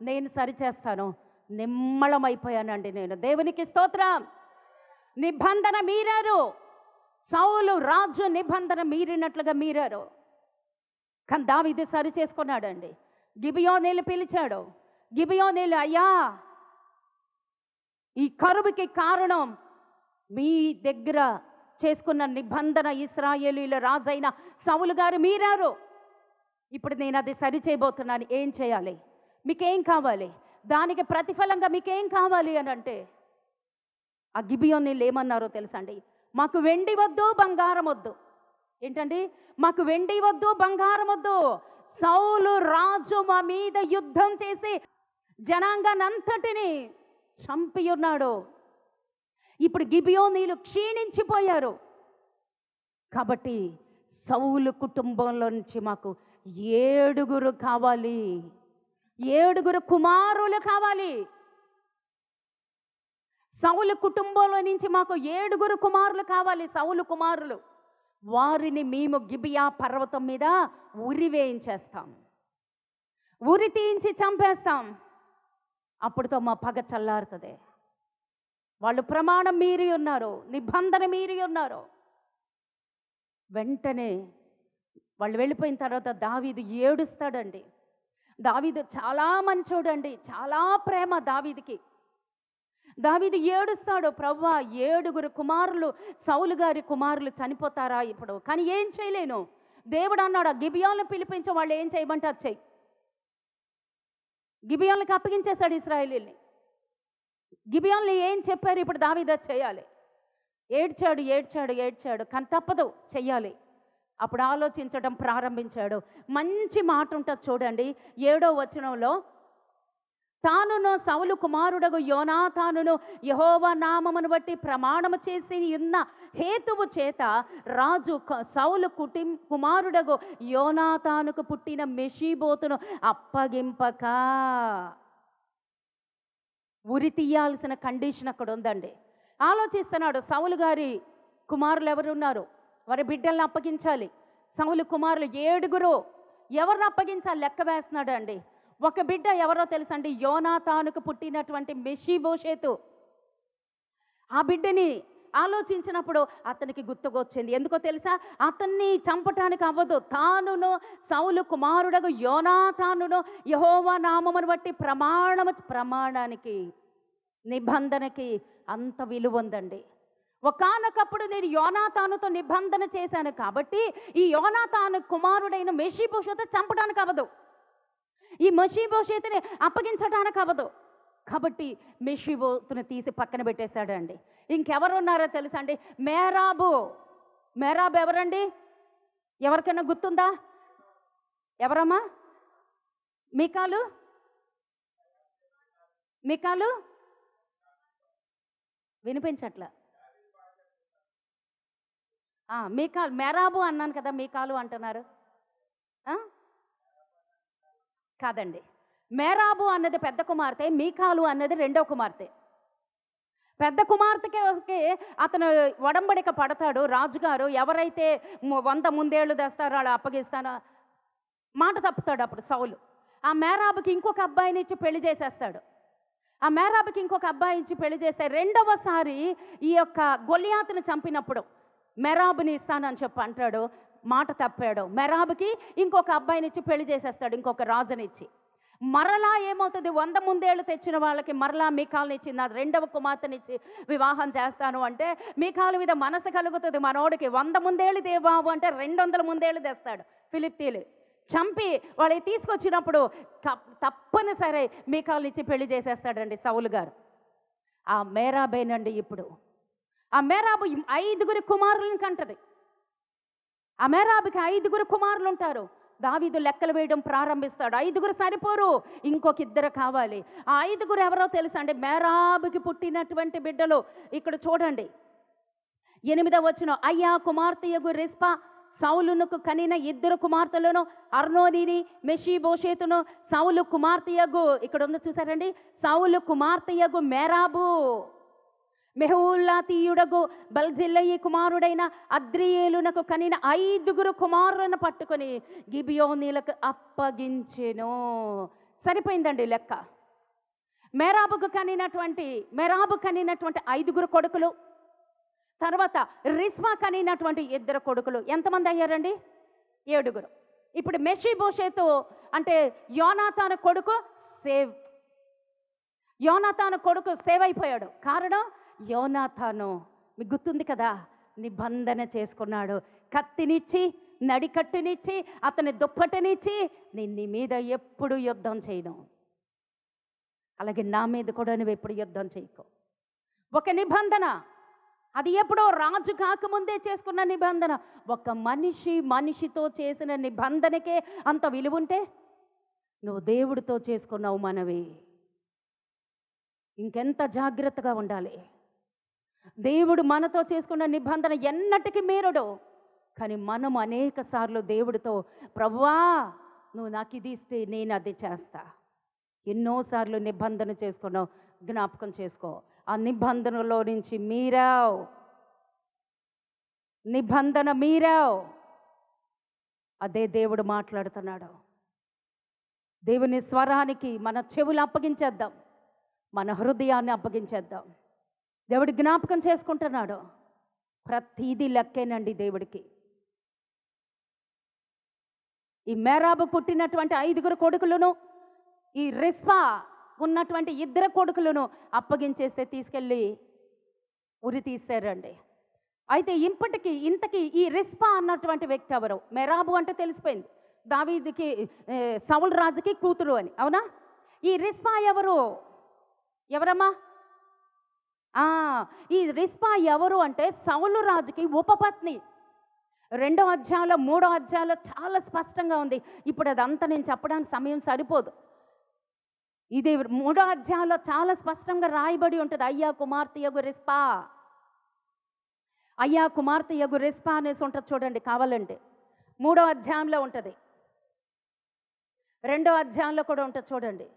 Speaker 1: నేను సరిచేస్తాను. నిమ్మళమైపోయానండి నేను. దేవునికి స్తోత్రం. నిబంధన మీరారు. సౌలు రాజు నిబంధన మీరినట్లుగా మీరారు. కానీ దావీదు సరి చేసుకున్నాడండి. గిబియోనీలు పిలిచాడు. గిబియోనీలు, అయ్యా ఈ కరువుకి కారణం మీ దగ్గర చేసుకున్న నిబంధన ఇశ్రాయేలీయుల రాజైన సౌలు గారు మీరారు. ఇప్పుడు నేను అది సరి చేయబోతున్నాను. ఏం చేయాలి? మీకేం కావాలి? దానికి ప్రతిఫలంగా మీకేం కావాలి అని అంటే ఆ గిబియోనీలు ఏమన్నారో తెలుసండి? మాకు వెండి వద్దు, బంగారం వద్దు. ఏంటండి? మాకు వెండి వద్దు, బంగారం వద్దు. సౌలు రాజు మా మీద యుద్ధం చేసి జనాంగానంతటిని చంపి ఉన్నాడు. ఇప్పుడు గిబియోనీలు క్షీణించిపోయారు. కాబట్టి సౌలు కుటుంబంలో నుంచి మాకు 7 కావాలి, 7 కుమారులు కావాలి. సౌలు కుటుంబంలో నుంచి మాకు 7 కుమారులు కావాలి, సౌలు కుమారులు. వారిని మేము గిబియా పర్వతం మీద ఉరి వేయించేస్తాం, ఉరి తీయించి చంపేస్తాం. అప్పుడుతో మా పగ చల్లారుతుంది. వాళ్ళు ప్రమాణం మీరి ఉన్నారు, నిబంధన మీరి ఉన్నారు. వెంటనే వాళ్ళు వెళ్ళిపోయిన తర్వాత దావీదు ఏడుస్తాడండి. దావీదు చాలా మంచోడండి, చాలా ప్రేమ దావీదుకి. దావీదు ఏడుస్తాడు, ప్రభువా 7 కుమారులు, సౌలు గారి కుమారులు చనిపోతారా ఇప్పుడు? కానీ ఏం చేయలేను. దేవుడు అన్నాడు, ఆ గిబియోన్లను పిలిపించి వాళ్ళు ఏం చేయమంటే అది చెయ్యి. గిబియోన్లకు అప్పగించేశాడు ఇశ్రాయేలీయుల్ని. గిబియోన్లు ఏం చెప్పారు? ఇప్పుడు దావీదు అది చేయాలి. ఏడ్చాడు ఏడ్చాడు ఏడ్చాడు, కానీ తప్పదు, చెయ్యాలి. అప్పుడు ఆలోచించడం ప్రారంభించాడు. మంచి మాట ఉంటుంది చూడండి, 7వ వచనంలో, తానును సౌలు కుమారుడగు యోనాతానును యెహోవా నామమును బట్టి ప్రమాణము చేసి ఉన్న హేతువు చేత రాజు సౌలు కుమారుడగు యోనాతానుకు పుట్టిన మెషీబోతును అప్పగింపక. ఉరి తీయాల్సిన కండిషన్ అక్కడ ఉందండి. ఆలోచిస్తున్నాడు, సౌలు గారి కుమారులు ఎవరున్నారు? వారి బిడ్డల్ని అప్పగించాలి. సౌలు కుమారులు 7 ఎవరిని అప్పగించాలి? లెక్క వేస్తున్నాడు అండి. ఒక బిడ్డ ఎవరో తెలుసండి? యోనాతానుకు పుట్టినటువంటి మెషీబోషేతు. ఆ బిడ్డని ఆలోచించినప్పుడు అతనికి గుర్తుకొచ్చింది. ఎందుకో తెలుసా? అతన్ని చంపటానికి అవ్వదు. తానును సౌలు కుమారుడగు యోనాతానును యెహోవా నామమును బట్టి ప్రమాణానికి, నిబంధనకి అంత విలువ ఉందండి. ఒకానొకప్పుడు నేను యోనాతానుతో నిబంధన చేశాను కాబట్టి ఈ యోనాతాను కుమారుడైన మెషీబోషేతు చంపడానికి అవ్వదు, ఈ మెషీబోషేతుని అప్పగించడానికి అవ్వదు. కాబట్టి మెషీబోతుని తీసి పక్కన పెట్టేశాడండి. ఇంకెవరున్నారో తెలుసా అండి? మేరాబు. మేరాబు ఎవరండి? ఎవరికైనా గుర్తుందా? ఎవరమ్మా? మీకాలు మీకాలు వినిపించట్లా. మీకాలు. మేరాబు అన్నాను కదా, మీకాలు అంటున్నారు. కాదండి, మేరాబు అన్నది పెద్ద కుమార్తె, మీకాలు అన్నది 2వ కుమార్తె. పెద్ద కుమార్తెకి అతను ఒడంబడిక పడతాడు రాజుగారు. ఎవరైతే 100 ముందేళ్లు తెస్తారో అలా అప్పగిస్తానో మాట తప్పుతాడు అప్పుడు సౌలు. ఆ మేరాబుకి ఇంకొక అబ్బాయిని ఇచ్చి పెళ్లి చేసేస్తాడు. ఆ మేరాబుకి ఇంకొక అబ్బాయి ఇచ్చి పెళ్లి చేస్తే రెండవసారి ఈ యొక్క గొలియాతును చంపినప్పుడు మెరాబుని ఇస్తానని చెప్పి అంటాడు, మాట తప్పాడు. మెరాబుకి ఇంకొక అబ్బాయిని ఇచ్చి పెళ్లి చేసేస్తాడు, ఇంకొక రాజునిచ్చి. మరలా ఏమవుతుంది, 100 ముందేళ్ళు తెచ్చిన వాళ్ళకి మరలా మీకాల్ని ఇచ్చి నా రెండవ కుమార్తెనిచ్చి వివాహం చేస్తాను అంటే మీకాల మీద మనసు కలుగుతుంది మనోడికి. 100 ముందేళ్ళు దేవాబు అంటే 200 ముందేళ్ళు తెస్తాడు. ఫిలిప్తీలు చంపి వాళ్ళు తీసుకొచ్చినప్పుడు తప్పనిసరి మీకాల్ని ఇచ్చి పెళ్లి చేసేస్తాడండి సౌలు గారు. ఆ మేరాబేనండి ఇప్పుడు. ఆ మేరాబు 5 కుమారులను కంటది. ఆ మేరాబుకి 5 కుమారులు ఉంటారు. దావీదు లెక్కలు వేయడం ప్రారంభిస్తాడు. 5 సరిపోరు, ఇంకొక 2 కావాలి. ఆ 5 ఎవరో తెలుసా అండి? మేరాబుకి పుట్టినటువంటి బిడ్డలు. ఇక్కడ చూడండి 8వ వచనం, అయ్యా కుమార్తెయగు రిస్పా సౌలునకు కనిన 2 కుమార్తెలను, అర్నోనిని మెషీబోషేతును. సౌలు కుమార్తెయగు, ఇక్కడ ఉంది చూసారండి, సౌలు కుమార్తెయగు మేరాబు మెహూలాతీయుడగు బల్జిల్లయి కుమారుడైన అద్రియేలునకు కనిన 5 కుమారులను పట్టుకొని గిబియోనీలకు అప్పగించెను. సరిపోయిందండి లెక్క. మేరాబు కనినటువంటి 5 కొడుకులు, తర్వాత రిస్మా కనినటువంటి 2 కొడుకులు. ఎంతమంది అయ్యారండి? 7. ఇప్పుడు మెషీబోషేతు అంటే యోనాతాను కొడుకు సేవ్ అయిపోయాడు. కారణం యోనాతాను, మీకు గుర్తుంది కదా, నిబంధన చేసుకున్నాడు. కత్తినిచ్చి, నడికట్టునిచ్చి, అతని దుప్పటినిచ్చి, నేను నీ మీద ఎప్పుడు యుద్ధం చేయను, అలాగే నా మీద కూడా నువ్వు ఎప్పుడు యుద్ధం చేయకు. ఒక నిబంధన, అది ఎప్పుడో రాజు కాకముందే చేసుకున్న నిబంధన. ఒక మనిషితో చేసిన నిబంధనకే అంత విలువ ఉంటే నువ్వు దేవుడితో చేసుకున్నావు మనవి, ఇంకెంత జాగ్రత్తగా ఉండాలి. దేవుడు మనతో చేసుకున్న నిబంధన ఎన్నటికీ మీరడు. కానీ మనం అనేక సార్లు దేవుడితో, ప్రభువా నువ్వు నాకు ఇది ఇస్తే నేను అది చేస్తా, ఎన్నోసార్లు నిబంధన చేసుకున్నావు. జ్ఞాపకం చేసుకో, ఆ నిబంధనలో నుంచి నిబంధన మీరావు. అదే దేవుడు మాట్లాడుతున్నాడు. దేవుని స్వరానికి మన చెవులు అప్పగించేద్దాం, మన హృదయాన్ని అప్పగించేద్దాం. దేవుడు జ్ఞాపకం చేసుకుంటున్నాడు. ప్రతిదీ లెక్కేనండి దేవుడికి. ఈ మేరాబు పుట్టినటువంటి 5 కొడుకులను, ఈ రిస్పా ఉన్నటువంటి 2 కొడుకులను అప్పగించేస్తే తీసుకెళ్ళి ఉరి తీశారండి. అయితే ఇంతకీ ఈ రిస్పా అన్నటువంటి వ్యక్తి ఎవరు? మెరాబు అంటే తెలిసిపోయింది, దావీదుకి సౌలు రాజుకి కూతురు అని, అవునా? ఈ రిస్పా ఎవరమ్మా? ఈ రిస్పా ఎవరు అంటే సౌలు రాజుకి ఉపపత్ని. 2వ అధ్యాయంలో 3వ అధ్యాయంలో చాలా స్పష్టంగా ఉంది. ఇప్పుడు అదంతా నేను చెప్పడానికి సమయం సరిపోదు. ఇది 3వ అధ్యాయంలో చాలా స్పష్టంగా రాయబడి ఉంటుంది. అయ్యా కుమార్తెయగు రిస్పా అనేసి ఉంటుంది చూడండి, కావాలంటే 3వ అధ్యాయంలో ఉంటుంది, 2వ అధ్యాయంలో కూడా ఉంటుంది చూడండి.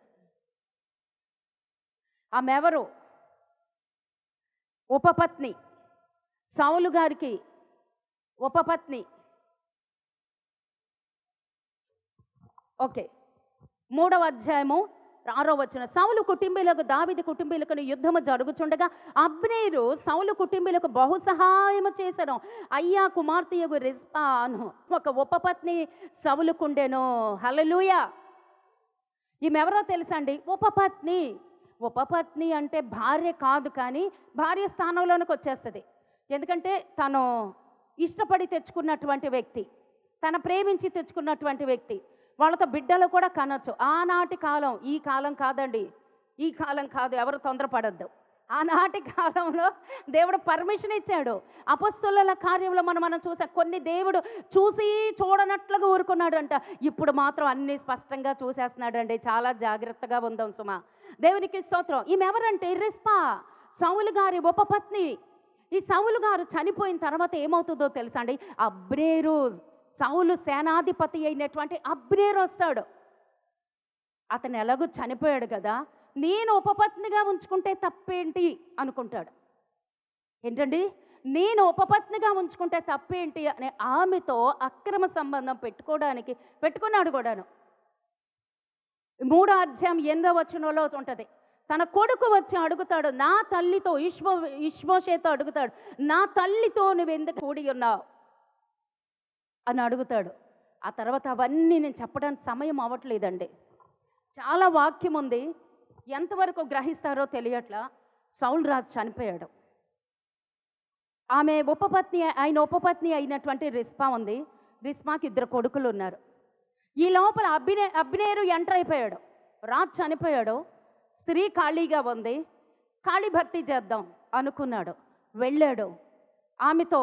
Speaker 1: ఆమె ఎవరు? ఉపపత్ని, సౌలు గారికి ఉపపత్ని. ఓకే, 3వ అధ్యాయము 6వ వచనం, సౌలు కుటుంబీలకు దావీదు కుటుంబీలకు యుద్ధము జరుగుచుండగా అబ్నేరు సౌలు కుటుంబీలకు బహు సహాయము చేశాను. అయ్యా కుమార్తెయగు రిస్పా అను ఒక ఉపపత్ని సౌలుకుండెను. హల్లెలూయా. ఈమెవరో తెలుసండి? ఉపపత్ని అంటే భార్య కాదు, కానీ భార్య స్థానంలోనికి వచ్చేస్తుంది. ఎందుకంటే తను ఇష్టపడి తెచ్చుకున్నటువంటి వ్యక్తి, తన ప్రేమించి తెచ్చుకున్నటువంటి వ్యక్తి, వాళ్ళతో బిడ్డలు కూడా కనొచ్చు. ఆనాటి కాలం, ఈ కాలం కాదండి, ఈ కాలం కాదు, ఎవరు తొందరపడద్దు. ఆనాటి కాలంలో దేవుడు పర్మిషన్ ఇచ్చాడు. అపొస్తలుల కార్యంలో మనం చూసాం, కొన్ని దేవుడు చూడనట్లుగా ఊరుకున్నాడు అంట. ఇప్పుడు మాత్రం అన్ని స్పష్టంగా చూసేస్తున్నాడండి. చాలా జాగ్రత్తగా ఉందాం సుమా. దేవునికి స్తోత్రం. ఈమె ఎవరంటే రిస్పా, సౌలు గారి ఉపపత్ని. ఈ సౌలు గారు చనిపోయిన తర్వాత ఏమవుతుందో తెలుసా అండి? అబ్నేరు, సౌలు సేనాధిపతి అయినటువంటి అబ్నేరు వస్తాడు. అతను ఎలాగో చనిపోయాడు కదా, నేను ఉపపత్నిగా ఉంచుకుంటే తప్పేంటి అనుకుంటాడు. ఏంటండి, నేను ఉపపత్నిగా ఉంచుకుంటే తప్పేంటి అనే ఆమెతో అక్రమ సంబంధం పెట్టుకున్నాడు కూడాను. 3వ అధ్యాయం 8వ వచనంలో ఉంటుంది, తన కొడుకు వచ్చి అడుగుతాడు, నా తల్లితో ఇష్బోషేతో అడుగుతాడు, నా తల్లితో నువ్వు ఎందుకు కూడి ఉన్నావు అని అడుగుతాడు. ఆ తర్వాత అవన్నీ నేను చెప్పడానికి సమయం అవ్వట్లేదండి. చాలా వాక్యం ఉంది, ఎంతవరకు గ్రహిస్తారో తెలియట్లా. సౌలు రాజు చనిపోయాడు. ఆయన ఉపపత్ని అయినటువంటి రిస్పా ఉంది. రిస్పాకి 2 కొడుకులు ఉన్నారు. ఈ లోపల అబ్నేరు ఎంటర్ అయిపోయాడు. రాజు చనిపోయాడు, స్త్రీ ఖాళీగా ఉంది, ఖాళీ భర్తీ చేద్దాం అనుకున్నాడు. వెళ్ళాడు, ఆమెతో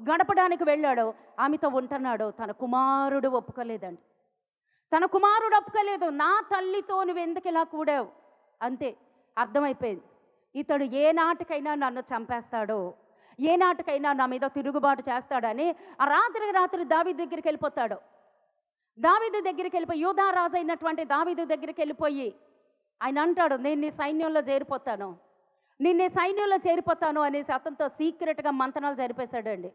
Speaker 1: గడపడానికి వెళ్ళాడు, ఆమెతో ఉంటున్నాడు. తన కుమారుడు ఒప్పుకోలేదండి. తన కుమారుడు ఒప్పుకోలేదు. నా తల్లితో నువ్వు ఎందుకు ఇలా కూడావు? అంతే, అర్థమైపోయింది, ఇతడు ఏ నాటికైనా నన్ను చంపేస్తాడు, ఏ నాటికైనా నా మీద తిరుగుబాటు చేస్తాడని ఆ రాత్రి దావీదు దగ్గరికి వెళ్ళిపోతాడు. దావీదు దగ్గరికి వెళ్ళిపోయి, యూదా రాజు అయినటువంటి దావీదు దగ్గరికి వెళ్ళిపోయి ఆయన అంటాడు, నేను నీ సైన్యంలో చేరిపోతాను అనేసి అతనితో సీక్రెట్గా మంతనాలు జరిపేశాడండి.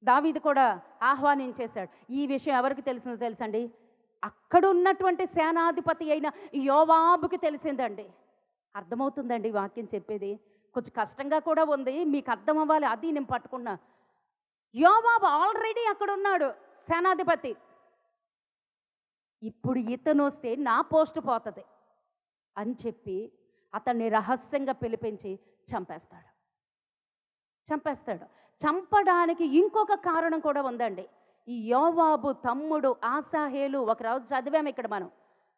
Speaker 1: దావీదు కూడా ఆహ్వానించేశాడు. ఈ విషయం ఎవరికి తెలిసిందో తెలుసండి? అక్కడ ఉన్నటువంటి సేనాధిపతి అయిన యోవాబుకి తెలిసిందండి. అర్థమవుతుందండి వాక్యం చెప్పేది? కొంచెం కష్టంగా కూడా ఉంది, మీకు అర్థం అవ్వాలి, అది నేను పట్టుకున్నా. యోవాబు ఆల్రెడీ అక్కడ ఉన్నాడు, సేనాధిపతి. ఇప్పుడు ఇతను వస్తే నా పోస్ట్ పోతుంది అని చెప్పి అతన్ని రహస్యంగా పిలిపించి చంపేస్తాడు. చంపడానికి ఇంకొక కారణం కూడా ఉందండి. ఈ యోవాబు తమ్ముడు ఆసాహేలు, ఒకరోజు చదివాము ఇక్కడ, మనం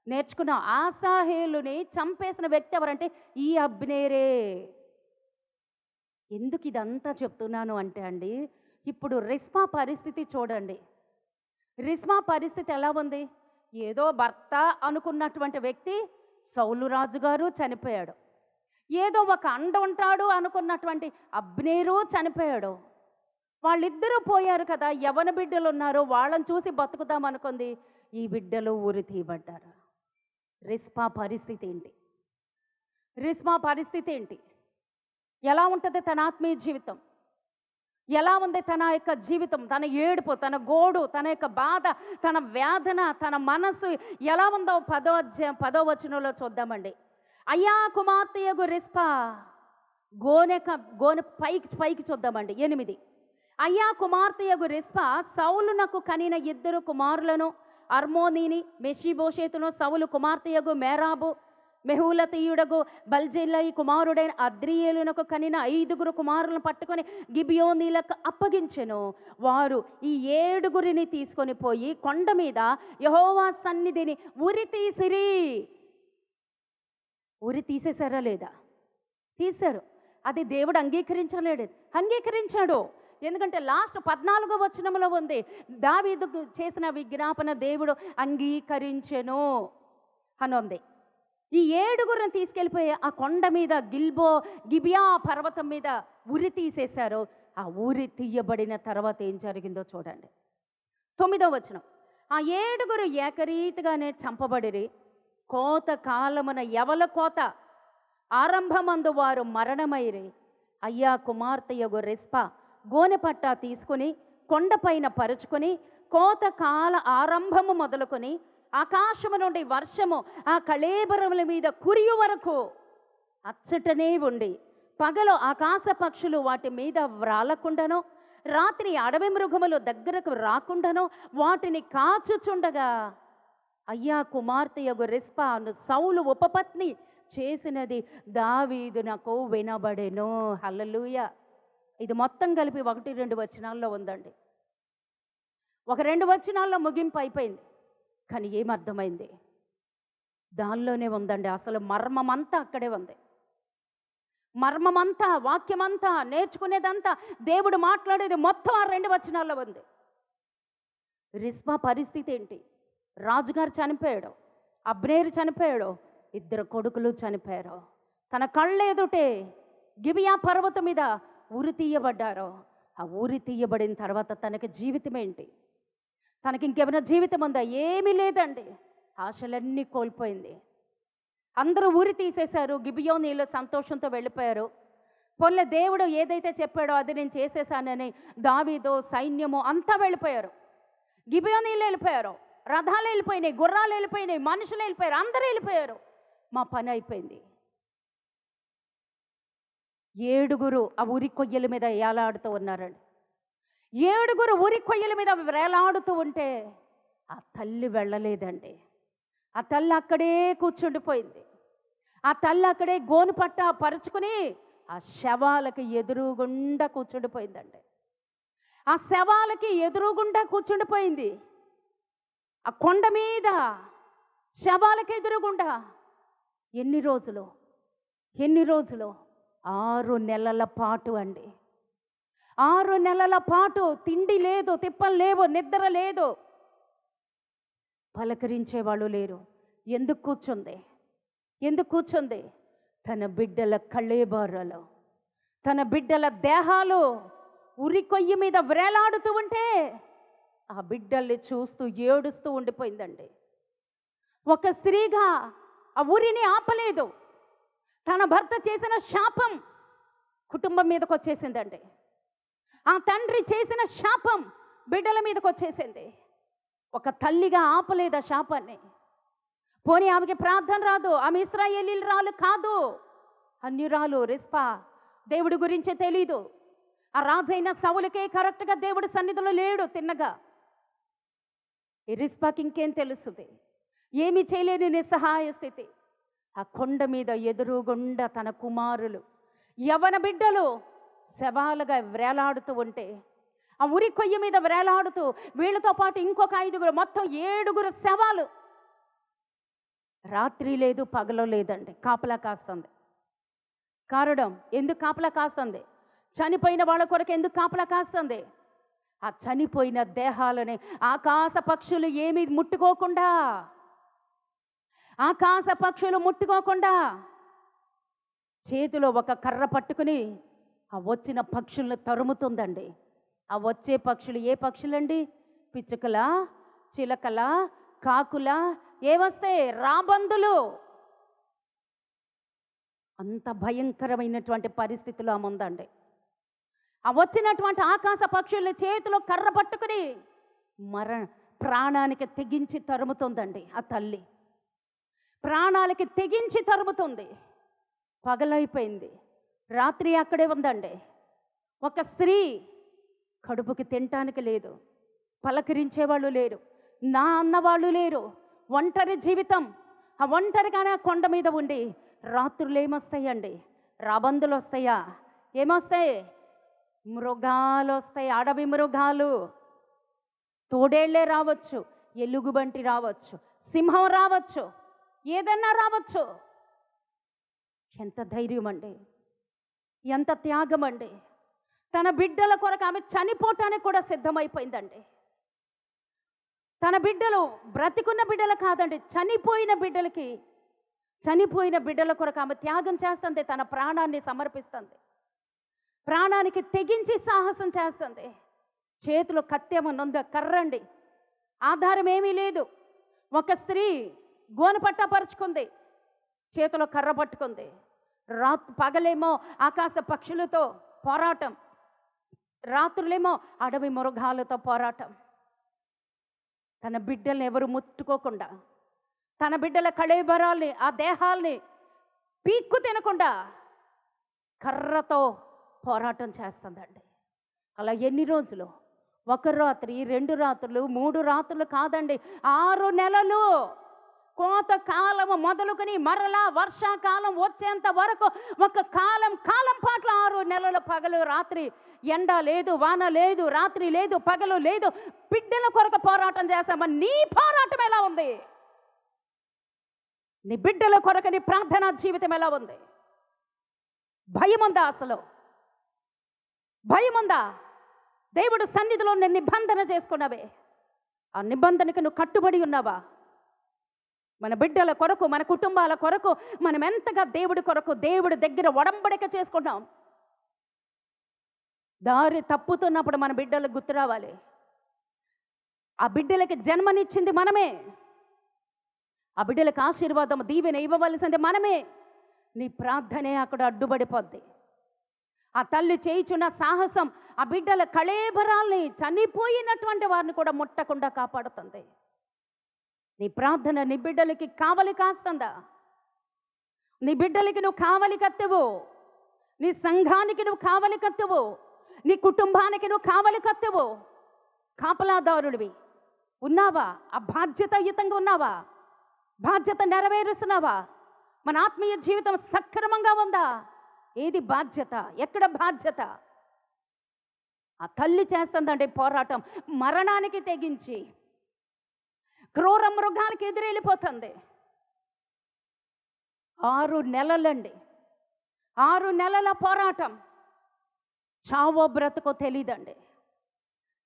Speaker 1: నేర్చుకున్నాం. ఆసాహేలుని చంపేసిన వ్యక్తి ఎవరంటే ఈ అబ్నేరే. ఎందుకు ఇదంతా చెప్తున్నాను అంటే అండి, ఇప్పుడు రిస్పా పరిస్థితి చూడండి. రిస్పా పరిస్థితి ఎలా ఉంది? ఏదో భర్త అనుకున్నటువంటి వ్యక్తి సౌలు రాజు గారు చనిపోయాడు. ఏదో ఒక అండ ఉంటాడు అనుకున్నటువంటి అబ్నేరు చనిపోయాడు. వాళ్ళిద్దరూ పోయారు కదా, యవన బిడ్డలు ఉన్నారు, వాళ్ళని చూసి బతుకుదాం అనుకుంది. ఈ బిడ్డలు ఊరి తీయబడ్డారు. రిస్పా పరిస్థితి ఏంటి? ఎలా ఉంటుంది తన ఆత్మీయ జీవితం? ఎలా ఉంది తన యొక్క జీవితం? తన ఏడుపు, తన గోడు, తన యొక్క బాధ, తన వేదన, తన మనస్సు ఎలా ఉందో 10వ వచనంలో చూద్దామండి. అయ్యా కుమార్తెయగు రిస్పా, గోనె పైకి చూద్దామండి. 8. అయ్యా కుమార్తెయగు రిస్పా సౌలునకు కనిన 2 కుమారులను, అర్మోనీని, మెషీబోషేతును, సౌలు కుమార్తెయగు మేరాబు, మెహూలతీయుడగు బల్జిల్లై కుమారుడైన అద్రియేలునకు కనిన 5 కుమారులను పట్టుకొని గిబియోనీలకు అప్పగించెను. వారు ఈ 7 తీసుకొని పోయి కొండ మీద యెహోవా సన్నిధిని ఉరి తీసేశారా లేదా? తీశారు. అది దేవుడు అంగీకరించాడు. ఎందుకంటే లాస్ట్ 14వ వచనంలో ఉంది, దావీదు చేసిన విజ్ఞాపన దేవుడు అంగీకరించెను అని ఉంది. ఈ 7 తీసుకెళ్ళిపోయి ఆ కొండ మీద గిబియా పర్వతం మీద ఉరి తీసేశారు. ఆ ఊరి తీయబడిన తర్వాత ఏం జరిగిందో చూడండి. 9వ వచనం. ఆ 7 ఏకరీతిగానే చంపబడిరి. కోత కాలమున యవల కోత ఆరంభమందు వారు మరణమైరి. అయ్యా కుమార్తెయగు రిస్పా గోనెపట్ట తీసుకుని కొండపైన పరుచుకొని కోత కాల ఆరంభము మొదలుకొని ఆకాశము నుండి వర్షము ఆ కళేబరముల మీద కురియు వరకు అచ్చటనే ఉండి, పగలు ఆకాశ పక్షులు వాటి మీద వ్రాలకుండానో, రాత్రి అడవి మృగములు దగ్గరకు రాకుండానో వాటిని కాచుచుండగా, అయ్యా కుమార్తెయగు రిస్పా అను సౌలు ఉపపత్ని చేసినది దావీదునకు వినబడెను. హల్లెలూయా. ఇది మొత్తం కలిపి 1-2 వచనాల్లో ఉందండి. 1-2 వచనాల్లో ముగింపు అయిపోయింది. కానీ ఏమర్థమైంది? దానిలోనే ఉందండి. అసలు మర్మమంతా అక్కడే ఉంది. మర్మమంతా, వాక్యమంతా, నేర్చుకునేదంతా, దేవుడు మాట్లాడేది మొత్తం ఆ 2 వచనాల్లో ఉంది. రిస్పా పరిస్థితి ఏంటి? రాజుగారు చనిపోయాడు, అబ్నేరు చనిపోయాడు, 2 కొడుకులు చనిపోయారు. తన కళ్ళెదుటే గిబియా పర్వతం మీద ఉరి తీయబడ్డారు. ఆ ఊరి తీయబడిన తర్వాత తనకి జీవితం ఏంటి? తనకి ఇంకేమైనా జీవితం ఉందా? ఏమీ లేదండి. ఆశలన్నీ కోల్పోయింది. అందరూ ఊరి తీసేశారు. గిబియోనీలో సంతోషంతో వెళ్ళిపోయారు. పొల్ల దేవుడు ఏదైతే చెప్పాడో అది నేను చేసేసానని దావీదు సైన్యము అంతా వెళ్ళిపోయారు. గిబియోనీలు వెళ్ళిపోయారు, రథాలు వెళ్ళిపోయినాయి, గుర్రాలు వెళ్ళిపోయినాయి, మనుషులు వెళ్ళిపోయారు, అందరూ వెళ్ళిపోయారు. మా పని అయిపోయింది. ఏడుగురు ఆ ఉరి కొయ్యల మీద ఏలాడుతూ ఉన్నారండి. ఏడుగురు ఉరి కొయ్యల మీద వేలాడుతూ ఉంటే ఆ తల్లి వెళ్ళలేదండి. ఆ తల్లి అక్కడే కూర్చుండిపోయింది. ఆ తల్లి అక్కడే గోను పట్ట పరుచుకుని ఆ శవాలకి ఎదురుగుండా కూర్చుండిపోయిందండి. ఆ శవాలకి ఎదురుగుండా కూర్చుండిపోయింది. ఆ కొండ మీద శవాలకి ఎదురుగుండా ఎన్ని రోజులు 6 నెలల పాటు అండి. 6 నెలల పాటు తిండి లేదు, తిప్పలు లేవు, నిద్ర లేదు, పలకరించేవాళ్ళు లేరు. ఎందుకు కూర్చుంది? తన బిడ్డల కళేబారాలు, తన బిడ్డల దేహాలు ఉరి కొయ్యి మీద వ్రేలాడుతూ ఉంటే ఆ బిడ్డల్ని చూస్తూ ఏడుస్తూ ఉండిపోయిందండి. ఒక స్త్రీగా ఆ ఉరిని ఆపలేదు. తన భర్త చేసిన శాపం కుటుంబం మీదకి వచ్చేసిందండి. ఆ తండ్రి చేసిన శాపం బిడ్డల మీదకి వచ్చేసింది. ఒక తల్లిగా ఆపలేదు ఆ శాపాన్ని. పోనీ ఆమెకి ప్రార్థన రాదు, ఆమె ఇశ్రాయేలీయురాలు కాదు, అన్యురాలు రిస్పా, దేవుడి గురించి తెలీదు. ఆ రాజైన సౌలుకే కరెక్ట్గా దేవుడి సన్నిధిలో లేడు తిన్నగా. ఈ రిస్పాకి ఇంకేం తెలుస్తుంది? ఏమి చేయలేని నిస్సహాయ స్థితి. ఆ కొండ మీద ఎదురుగుండా తన కుమారులు యవన బిడ్డలు శవాలుగా వేలాడుతూ ఉంటే, ఆ ఉరి కొయ్య మీద వేలాడుతూ వీళ్ళతో పాటు ఇంకొక 5గురు, మొత్తం 7గురు శవాలు. రాత్రి లేదు, పగలు లేదండి, కాపలా కాస్తుంది. కారణం, ఎందుకు కాపలా కాస్తుంది? చనిపోయిన వాళ్ళ కొరకు ఎందుకు కాపలా కాస్తుంది? ఆ చనిపోయిన దేహాలని ఆకాశ పక్షులు ఏమీ ముట్టుకోకుండా, చేతిలో ఒక కర్ర పట్టుకుని ఆ వచ్చిన పక్షులను తరుముతుందండి. ఆ వచ్చే పక్షులు ఏ పక్షులండి? పిచ్చుకల, చిలకల, కాకుల, ఏవస్తాయి? రాబందులు. అంత భయంకరమైనటువంటి పరిస్థితులు ఆమె ఉందండి. ఆ వచ్చినటువంటి ఆకాశ పక్షుల చేతిలో కర్ర పట్టుకుని ప్రాణానికి తెగించి తరుముతుందండి. ఆ తల్లి ప్రాణాలకి తెగించి తరుముతుంది. పగలైపోయింది, రాత్రి అక్కడే ఉందండి. ఒక స్త్రీ కడుపుకి తినటానికి లేదు, పలకరించేవాళ్ళు లేరు, నా అన్నవాళ్ళు లేరు, ఒంటరి జీవితం. ఆ ఒంటరిగానే కొండ మీద ఉండి రాత్రులు ఏమొస్తాయండి? రాబందులు వస్తాయా? ఏమొస్తాయి? మృగాలు వస్తాయి, అడవి మృగాలు. తోడేళ్లే రావచ్చు, ఎలుగుబంటి రావచ్చు, సింహం రావచ్చు, ఏదన్నా రావచ్చు. ఎంత ధైర్యం అండి, ఎంత త్యాగం అండి. తన బిడ్డల కొరకు ఆమె చనిపోవటానికి కూడా సిద్ధమైపోయిందండి. తన బిడ్డలు బ్రతికున్న బిడ్డలు కాదండి, చనిపోయిన బిడ్డల కొరకు ఆమె త్యాగం చేస్తుంది. తన ప్రాణాన్ని సమర్పిస్తుంది, ప్రాణానికి తెగించి సాహసం చేస్తుంది. చేతిలో కత్తెమ నొంద కర్రండి, ఆధారం ఏమీ లేదు. ఒక స్త్రీ గోను పట్టపరుచుకుంది, చేతిలో కర్ర పట్టుకుంది. పగలేమో ఆకాశ పక్షులతో పోరాటం, రాత్రులేమో అడవి మృగాలతో పోరాటం. తన బిడ్డల్ని ఎవరు ముట్టుకోకుండా, తన బిడ్డల కళేబరాల్ని, ఆ దేహాల్ని పీక్కు తినకుండా కర్రతో పోరాటం చేస్తుందండి. అలా ఎన్ని రోజులు? 1 రాత్రి, 2 రాత్రులు, 3 రాత్రులు కాదండి, 6 నెలలు. కోతకాలము మొదలుకొని మరలా వర్షాకాలం వచ్చేంత వరకు ఒక కాలం పాటు 6 నెలలు పగలు రాత్రి, ఎండ లేదు, వాన లేదు, రాత్రి లేదు, పగలు లేదు, బిడ్డల కొరకు పోరాటం చేస్తామని. నీ పోరాటం ఎలా ఉంది? నీ బిడ్డల కొరకు నీ ప్రార్థనా జీవితం ఎలా ఉంది? భయం ఉందా? అసలు భయం ఉందా? దేవుడు సన్నిధిలో నేను నిబంధన చేసుకున్నావే, ఆ నిబంధనకు నువ్వు కట్టుబడి ఉన్నావా? మన బిడ్డల కొరకు, మన కుటుంబాల కొరకు మనం ఎంతగా దేవుడి కొరకు, దేవుడి దగ్గర ఒడంబడిక చేసుకుంటాం. దారి తప్పుతున్నప్పుడు మన బిడ్డలకు గుర్తు రావాలి, ఆ బిడ్డలకి జన్మనిచ్చింది మనమే, ఆ బిడ్డలకు ఆశీర్వాదం, దీవెన ఇవ్వవలసింది మనమే. నీ ప్రార్థనే అక్కడ అడ్డుపడిపోద్ది. ఆ తల్లి చేయుచున్న సాహసం ఆ బిడ్డల కళేబరాల్ని, చనిపోయినటువంటి వారిని కూడా ముట్టకుండా కాపాడుతుంది. నీ ప్రార్థన నీ బిడ్డలకి కావలి కాస్తుందా? నీ బిడ్డలకి నువ్వు కావలి కత్తెవు. నీ సంఘానికి నువ్వు కావలి కత్తువు, నీ కుటుంబానికి నువ్వు కావలి కత్తువు, కాపలాదారుడివి. ఉన్నావా? ఆ బాధ్యతాయుతంగా ఉన్నావా? బాధ్యత నెరవేరుస్తున్నావా? మన ఆత్మీయ జీవితం సక్రమంగా ఉందా? ఏది బాధ్యత? ఎక్కడ బాధ్యత? ఆ తల్లి చేస్తుందండి పోరాటం, మరణానికి తెగించి క్రూర మృగానికి ఎదురెళ్ళిపోతుంది. 6 నెలలండి, 6 నెలల పోరాటం. చావో బ్రతుకో తెలీదండి.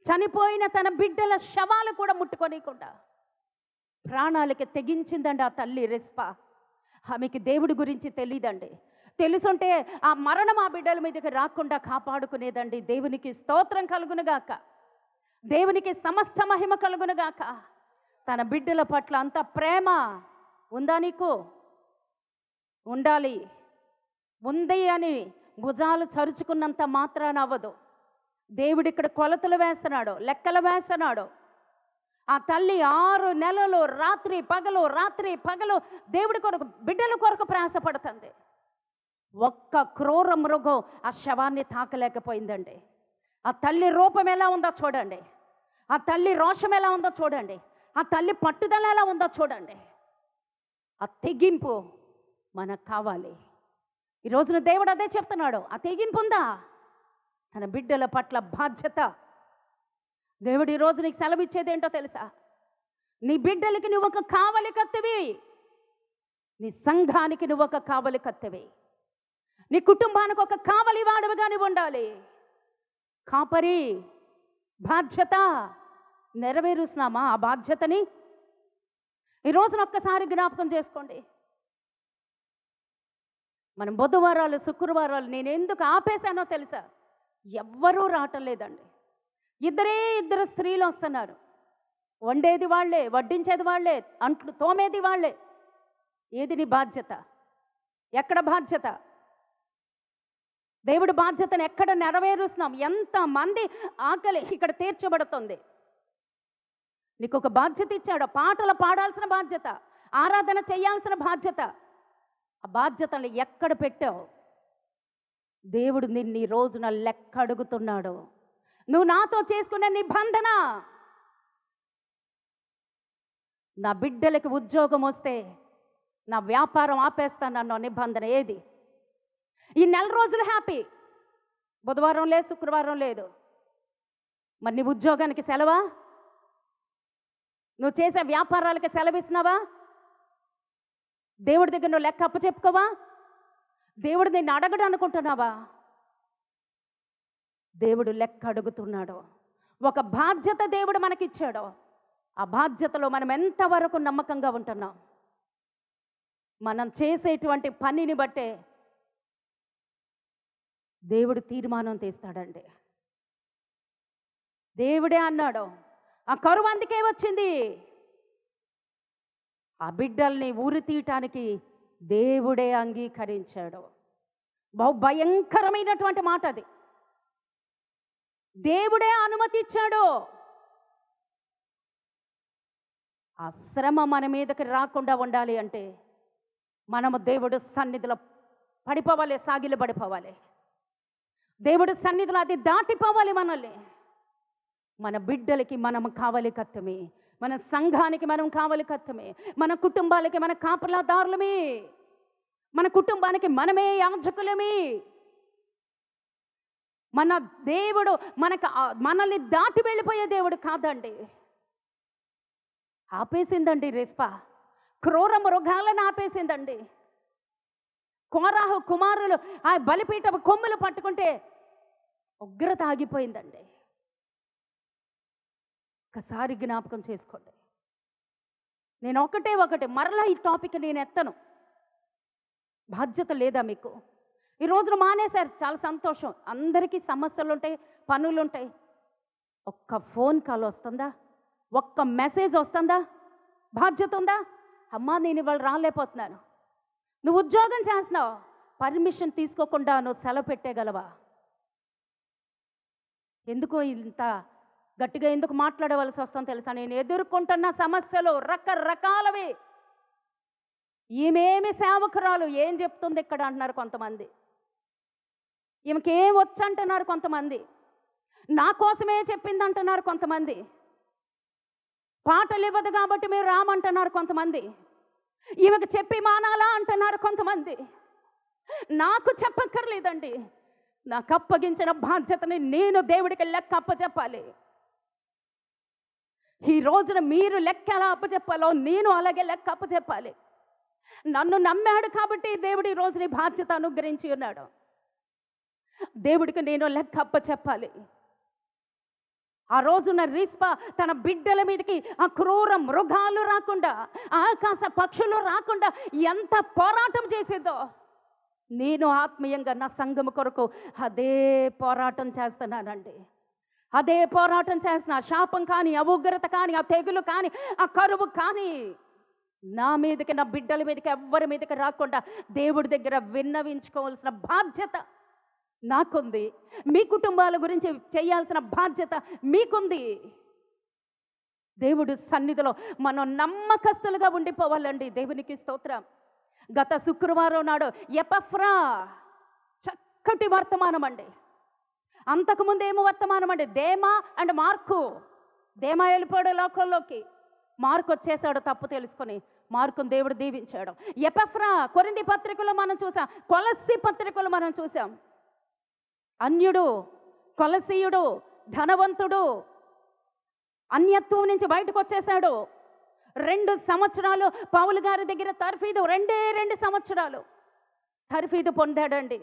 Speaker 1: చనిపోయిన తన బిడ్డల శవాలు కూడా ముట్టుకోనీయకుండా ప్రాణాలకి తెగించిందండి ఆ తల్లి రిస్పా. ఆమెకి దేవుడి గురించి తెలీదండి. తెలుసుంటే ఆ మరణం ఆ బిడ్డల మీదకి రాకుండా కాపాడుకునేదండి. దేవునికి స్తోత్రం కలుగునుగాక, దేవునికి సమస్త మహిమ కలుగునుగాక. తన బిడ్డల పట్ల అంత ప్రేమ ఉందా నీకు? ఉండాలి. ఉంది అని భుజాలు చరుచుకున్నంత మాత్రాన అవ్వదు. దేవుడు ఇక్కడ కొలతలు వేస్తున్నాడు, లెక్కలు వేస్తున్నాడు. ఆ తల్లి 6 నెలలు రాత్రి పగలు దేవుడి కొరకు, బిడ్డల కొరకు ప్రయాసపడుతుంది. ఒక్క క్రూర మృగం ఆ శవాన్ని తాకలేకపోయిందండి. ఆ తల్లి రూపం ఎలా ఉందో చూడండి, ఆ తల్లి రోషం ఎలా ఉందో చూడండి, ఆ తల్లి పట్టుదల ఎలా ఉందో చూడండి. ఆ తెగింపు మనకు కావాలి. ఈ రోజున దేవుడు అదే చెప్తున్నాడు. ఆ తెగింపు ఉందా? తన బిడ్డల పట్ల బాధ్యత. దేవుడు ఈ రోజు నీకు సెలవిచ్చేది ఏంటో తెలుసా? నీ బిడ్డలకి నువ్వు ఒక కావలి కత్తివి, నీ సంఘానికి నువ్వు ఒక కావలి కత్తివి, నీ కుటుంబానికి ఒక కావలి వాడవుగా నువ్వు ఉండాలి. కాపరి బాధ్యత నెరవేరుస్తున్నామా? ఆ బాధ్యతని ఈ రోజున ఒక్కసారి జ్ఞాపకం చేసుకోండి. మనం బుధవారాలు శుక్రవారాలు నేను ఎందుకు ఆపేశానో తెలుసా? ఎవ్వరూ రావటం లేదండి. ఇద్దరు స్త్రీలు వస్తున్నారు. వండేది వాళ్ళే, వడ్డించేది వాళ్ళే, అంట్లు తోమేది వాళ్ళే. ఏది నీ బాధ్యత? ఎక్కడ బాధ్యత? దేవుడి బాధ్యతను ఎక్కడ నెరవేరుస్తున్నాం? ఎంతమంది ఆకలి ఇక్కడ తీర్చబడుతుంది? నీకు ఒక బాధ్యత ఇచ్చాడు. పాటలు పాడాల్సిన బాధ్యత, ఆరాధన చేయాల్సిన బాధ్యత. ఆ బాధ్యతను ఎక్కడ పెట్టావు? దేవుడు నిన్ను ఈ రోజున లెక్క అడుగుతున్నాడు. నువ్వు నాతో చేసుకున్న నిబంధన, నా బిడ్డలకి ఉద్యోగం వస్తే నా వ్యాపారం ఆపేస్తానన్న నిబంధన ఏది? ఈ 4 రోజులు హ్యాపీ, బుధవారం లేదు, శుక్రవారం లేదు. మరి నీ ఉద్యోగానికి సెలవా? నువ్వు చేసే వ్యాపారాలకి సెలవిస్తున్నావా? దేవుడి దగ్గర నువ్వు లెక్క అప్పు చెప్పుకోవా? దేవుడు నిన్ను అడగడు అనుకుంటున్నావా? దేవుడు లెక్క అడుగుతున్నాడు. ఒక బాధ్యత దేవుడు మనకిచ్చాడు. ఆ బాధ్యతలో మనం ఎంతవరకు నమ్మకంగా ఉంటున్నాం? మనం చేసేటువంటి పనిని బట్టే దేవుడు తీర్మానం తీస్తాడండి. దేవుడే అన్నాడు, ఆ కరువు అందుకే వచ్చింది. ఆ బిడ్డల్ని ఊరి తీయటానికి దేవుడే అంగీకరించాడు. బహు భయంకరమైనటువంటి మాట అది. దేవుడే అనుమతి ఇచ్చాడు. ఆ శ్రమ మన మీదకి రాకుండా ఉండాలి అంటే మనము దేవుడు సన్నిధిలో పడిపోవాలి, సాగిలు పడిపోవాలి. దేవుడు సన్నిధిలో అది దాటిపోవాలి మనల్ని. మన బిడ్డలకి మనం కావలి కత్తమే, మన సంఘానికి మనం కావలి కత్తమే, మన కుటుంబాలకి మన కాపలాదారులమే, మన కుటుంబానికి మనమే యాజకులమే. మన దేవుడు మనల్ని దాటి వెళ్ళిపోయే దేవుడు కాదండి. ఆపేసిందండి రిస్పా, క్రూర మృగాలను ఆపేసిందండి. కోరాహు కుమారులు ఆ బలిపీఠపు కొమ్ములు పట్టుకుంటే ఉగ్రత ఆగిపోయిందండి. ఒకసారి జ్ఞాపకం చేసుకోండి. నేను ఒకటి మరలా ఈ టాపిక్ నేను ఎత్తను. బాధ్యత లేదా మీకు? ఈ రోజున మానేశారు, చాలా సంతోషం. అందరికీ సమస్యలు ఉంటాయి, పనులు ఉంటాయి. ఒక్క ఫోన్ కాల్ వస్తుందా? ఒక్క మెసేజ్ వస్తుందా? బాధ్యత ఉందా? అమ్మా నేను ఇవాళ రాలేకపోతున్నాను. నువ్వు ఉద్యోగం చేస్తున్నావు, పర్మిషన్ తీసుకోకుండా నువ్వు సెలవు పెట్టేయగలవా? ఎందుకో ఇంత గట్టిగా ఎందుకు మాట్లాడవలసి వస్తుందో తెలుసా? నేను ఎదుర్కొంటున్న సమస్యలు రకరకాలవి. ఈమెమి సేవకురాలు ఏం చెప్తుంది ఇక్కడ అంటున్నారు కొంతమంది. ఈమెకేం వచ్చు అంటున్నారు కొంతమంది, నా కోసమే చెప్పింది అంటున్నారు కొంతమంది, పాటలు ఇవ్వదు కాబట్టి మీరు రామంటున్నారు కొంతమంది, ఈమెకు చెప్పి మానాలా అంటున్నారు కొంతమంది. నాకు చెప్పక్కర్లేదండి. నాకు అప్పగించిన బాధ్యతని నేను దేవుడికి లెక్క అప్పచెప్పాలి. ఈ రోజున మీరు లెక్క ఎలా అప్పచెప్పాలో నేను అలాగే లెక్క అప్పచెప్పాలి. నన్ను నమ్మాడు కాబట్టి దేవుడు ఈ రోజుని బాధ్యత అనుగ్రహించి ఉన్నాడు. దేవుడికి నేను లెక్క అప్పచెప్పాలి. ఆ రోజున రిస్పా తన బిడ్డల మీదకి ఆ క్రూర మృగాలు రాకుండా, ఆకాశ పక్షులు రాకుండా ఎంత పోరాటం చేసేదో, నేను ఆత్మీయంగా నా సంఘము కొరకు అదే పోరాటం చేస్తున్నానండి. అదే పోరాటం చేస్తున్నా. శాపం కానీ, ఆ ఉగ్రత కానీ, ఆ తెగులు కానీ, ఆ కరువు కానీ నా మీదకి, నా బిడ్డల మీదకి, ఎవ్వరి మీదకి రాకుండా దేవుడి దగ్గర విన్నవించుకోవాల్సిన బాధ్యత నాకుంది. మీ కుటుంబాల గురించి చేయాల్సిన బాధ్యత మీకుంది. దేవుడు సన్నిధిలో మనం నమ్మకస్తులుగా ఉండిపోవాలండి. దేవునికి స్తోత్రం. గత శుక్రవారం నాడు ఎపఫ్రా చక్కటి వర్తమానం అండి. అంతకుముందు ఏమో వర్తమానం అండి, దేమా అండ్ మార్కు. దేమా వెళ్ళిపోయాడు లోకంలోకి, మార్కు వచ్చేసాడు తప్పు తెలుసుకొని. మార్కును దేవుడు దీవించాడు. ఎపఫ్రా కొరింథీ పత్రికలో మనం చూసాం, కొలస్సీ పత్రికలో మనం చూసాం. అన్యుడు, కొలసీయుడు, ధనవంతుడు, అన్యత్వం నుంచి బయటకు వచ్చేసాడు. 2 సంవత్సరాలు పౌలు గారి దగ్గర తర్ఫీదు, 2 సంవత్సరాలు తర్ఫీదు పొందాడండి.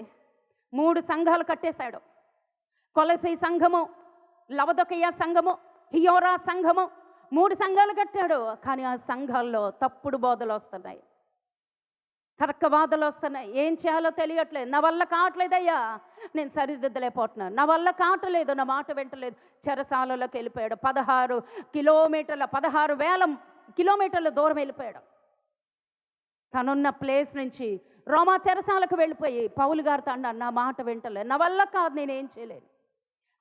Speaker 1: 3 సంఘాలు కట్టేశాడు. కొలసీ సంఘము, లవదొకయ సంఘము, హియోరా సంఘము, 3 సంఘాలు కట్టాడు. కానీ ఆ సంఘాల్లో తప్పుడు బోధలు వస్తున్నాయి, తర్కవాదులు వస్తున్నాయి. ఏం చేయాలో తెలియట్లేదు. నా వల్ల కావట్లేదయ్యా, నేను సరిదిద్దలేకపోతున్నాను, నా వల్ల కావట్లేదు, నా మాట వింటలేదు. చెరసాలలోకి వెళ్ళిపోయాడు. 16,000 కిలోమీటర్ల దూరం వెళ్ళిపోయాడు. తనున్న ప్లేస్ నుంచి రోమా చెరసాలకు వెళ్ళిపోయి పౌలు గారితో అన్నాడు, నా మాట వింటలేదు, నా వల్ల కాదు, నేనేం చేయలేను.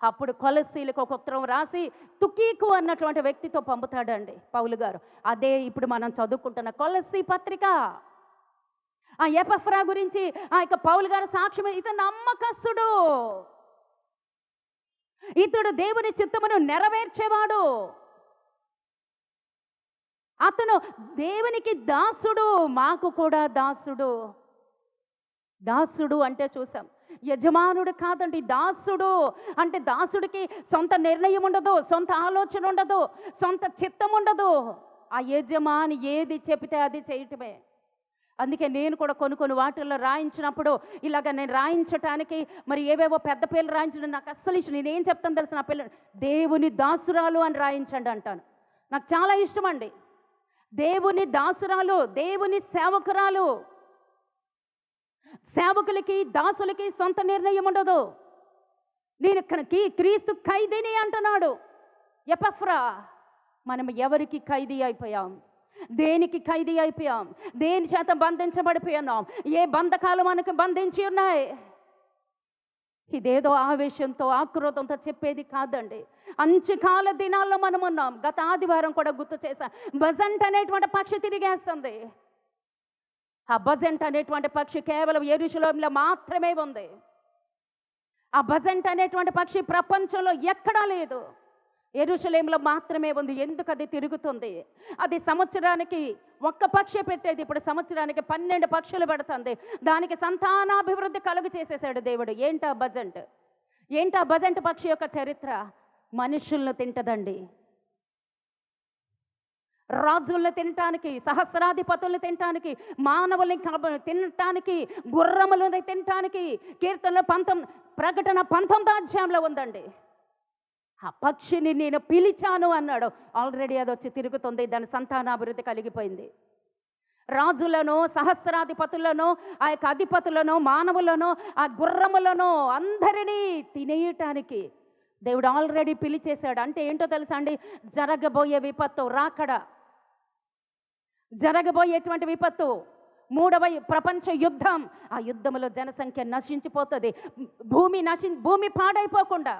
Speaker 1: అప్పుడు కొలస్సీలకు ఒక ఉత్తరం రాసి తుకీకు అన్నటువంటి వ్యక్తితో పంపుతాడండి పౌలు గారు. అదే ఇప్పుడు మనం చదువుకుంటున్న కొలస్సీ పత్రిక. ఆ ఎపఫ్రా గురించి ఆ యొక్క పౌలు గారు సాక్ష్యం, ఇతను నమ్మకస్తుడు, ఇతడు దేవుని చిత్తమును నెరవేర్చేవాడు, అతను దేవునికి దాసుడు, మాకు కూడా దాసుడు. దాసుడు అంటే చూసాం, యజమానుడు కాదండి, దాసుడు అంటే దాసుడికి సొంత నిర్ణయం ఉండదు, సొంత ఆలోచన ఉండదు, సొంత చిత్తం ఉండదు. ఆ యజమాని ఏది చెబితే అది చేయటమే. అందుకే నేను కూడా కొన్ని వాటిల్లో రాయించినప్పుడు ఇలాగ నేను రాయించటానికి మరి ఏవేవో పెద్ద పేర్లు రాయించడం నాకు అస్సలు ఇష్టం. నేనేం చెప్తాను తెలిసిన నా పిల్లలు, దేవుని దాసురాలు అని రాయించండి అంటాను. నాకు చాలా ఇష్టం అండి. దేవుని దాసురాలు, దేవుని సేవకురాలు. సేవకులకి, దాసులకి సొంత నిర్ణయం ఉండదు. నేను క్రీస్తు ఖైదీని అంటున్నాడు ఎపఫ్రా. మనం ఎవరికి ఖైదీ అయిపోయాం? దేనికి ఖైదీ అయిపోయాం? దేని చేత బంధించబడిపోయాం? ఏ బంధకాలు మనకు బంధించి ఉన్నాయి? ఇదేదో ఆవేశంతో, ఆక్రోధంతో చెప్పేది కాదండి. అంచుకాల దినాల్లో మనం ఉన్నాం. గత ఆదివారం కూడా గుర్తు చేశాను, బజంట్ అనేటువంటి పక్షి తిరిగేస్తుంది. ఆ బజంట్ అనేటువంటి పక్షి కేవలం యెరూషలేములో మాత్రమే ఉంది. ఆ బజంట్ అనేటువంటి పక్షి ప్రపంచంలో ఎక్కడా లేదు, యెరూషలేములో మాత్రమే ఉంది. ఎందుకు అది తిరుగుతుంది? అది సంవత్సరానికి ఒక్క పక్షి పెట్టేది, ఇప్పుడు సంవత్సరానికి 12 పక్షులు పెడుతుంది. దానికి సంతానాభివృద్ధి కలుగు చేసేసాడు దేవుడు. ఏంటా బజంట్? ఏంటా బజంట్ పక్షి యొక్క చరిత్ర? మనుషులను తింటదండి. రాజులను తినటానికి, సహస్రాధిపతులను తినటానికి, మానవుల్ని తినటానికి, గుర్రములను తినటానికి. కీర్తనలో ప్రకటన 19వ అధ్యాయంలో ఉందండి. ఆ పక్షిని నేను పిలిచాను అన్నాడు. ఆల్రెడీ అది వచ్చి తిరుగుతుంది. దాని సంతానాభివృద్ధి కలిగిపోయింది. రాజులను, సహస్రాధిపతులను, ఆ యొక్క అధిపతులను, మానవులను, ఆ గుర్రములను అందరినీ తినేయటానికి దేవుడు ఆల్రెడీ పిలిచేశాడు. అంటే ఏంటో తెలుసా అండి? జరగబోయే విపత్తు, రాకడ, జరగబోయేటువంటి విపత్తు, 3వ ప్రపంచ యుద్ధం. ఆ యుద్ధంలో జనసంఖ్య నశించిపోతుంది. భూమి పాడైపోకుండా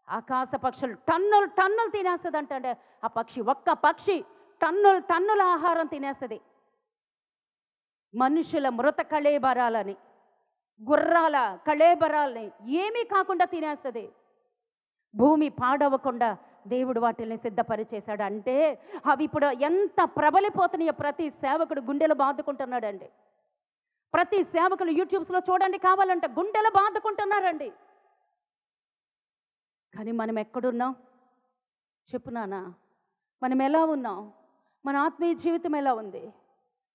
Speaker 1: ఆకాశ పక్షులు టన్నులు తినేస్తుంది అంటే ఆ పక్షి, ఒక్క పక్షి టన్నుల ఆహారం తినేస్తుంది. మనుషుల మృత కళేబరాలని గుర్రాల కళేబరాల్ని ఏమీ కాకుండా తినేస్తుంది. భూమి పాడవకుండా దేవుడు వాటిని సిద్ధపరిచేశాడు. అంటే అవి ఇప్పుడు ఎంత ప్రబలిపోతున్నాయో ప్రతి సేవకుడు గుండెలు బాదుకుంటున్నాడండి. ప్రతి సేవకులు యూట్యూబ్స్లో చూడండి, కావాలంటే గుండెలు బాదుకుంటున్నారండి. కానీ మనం ఎక్కడున్నాం చెప్పునానా? మనం ఎలా ఉన్నాం? మన ఆత్మీయ జీవితం ఎలా ఉంది?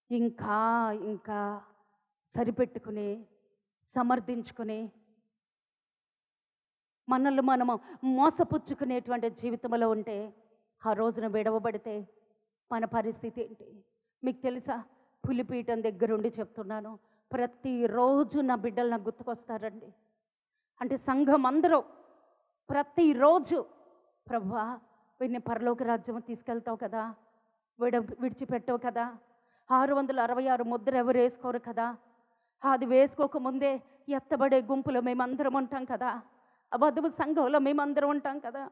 Speaker 1: ఇంకా ఇంకా సరిపెట్టుకుని సమర్థించుకుని మనల్ని మనము మోసపుచ్చుకునేటువంటి జీవితంలో ఉంటే ఆ రోజున విడవబడితే మన పరిస్థితి ఏంటి? మీకు తెలుసా? పులిపీఠం దగ్గరుండి చెప్తున్నాను, ప్రతిరోజు నా బిడ్డలు నాకు గుర్తుకొస్తారండి. అంటే సంఘం అందరూ ప్రతిరోజు, ప్రభువా వీడిని పరలోక రాజ్యం తీసుకెళ్తావు కదా, విడిచిపెట్టవు కదా, 666 ముద్ర ఎవరు వేసుకోరు కదా, అది వేసుకోకముందే ఎత్తబడే గుంపులో మేమందరం ఉంటాం కదా, వధువు సంఘంలో మేమందరం ఉంటాం కదా,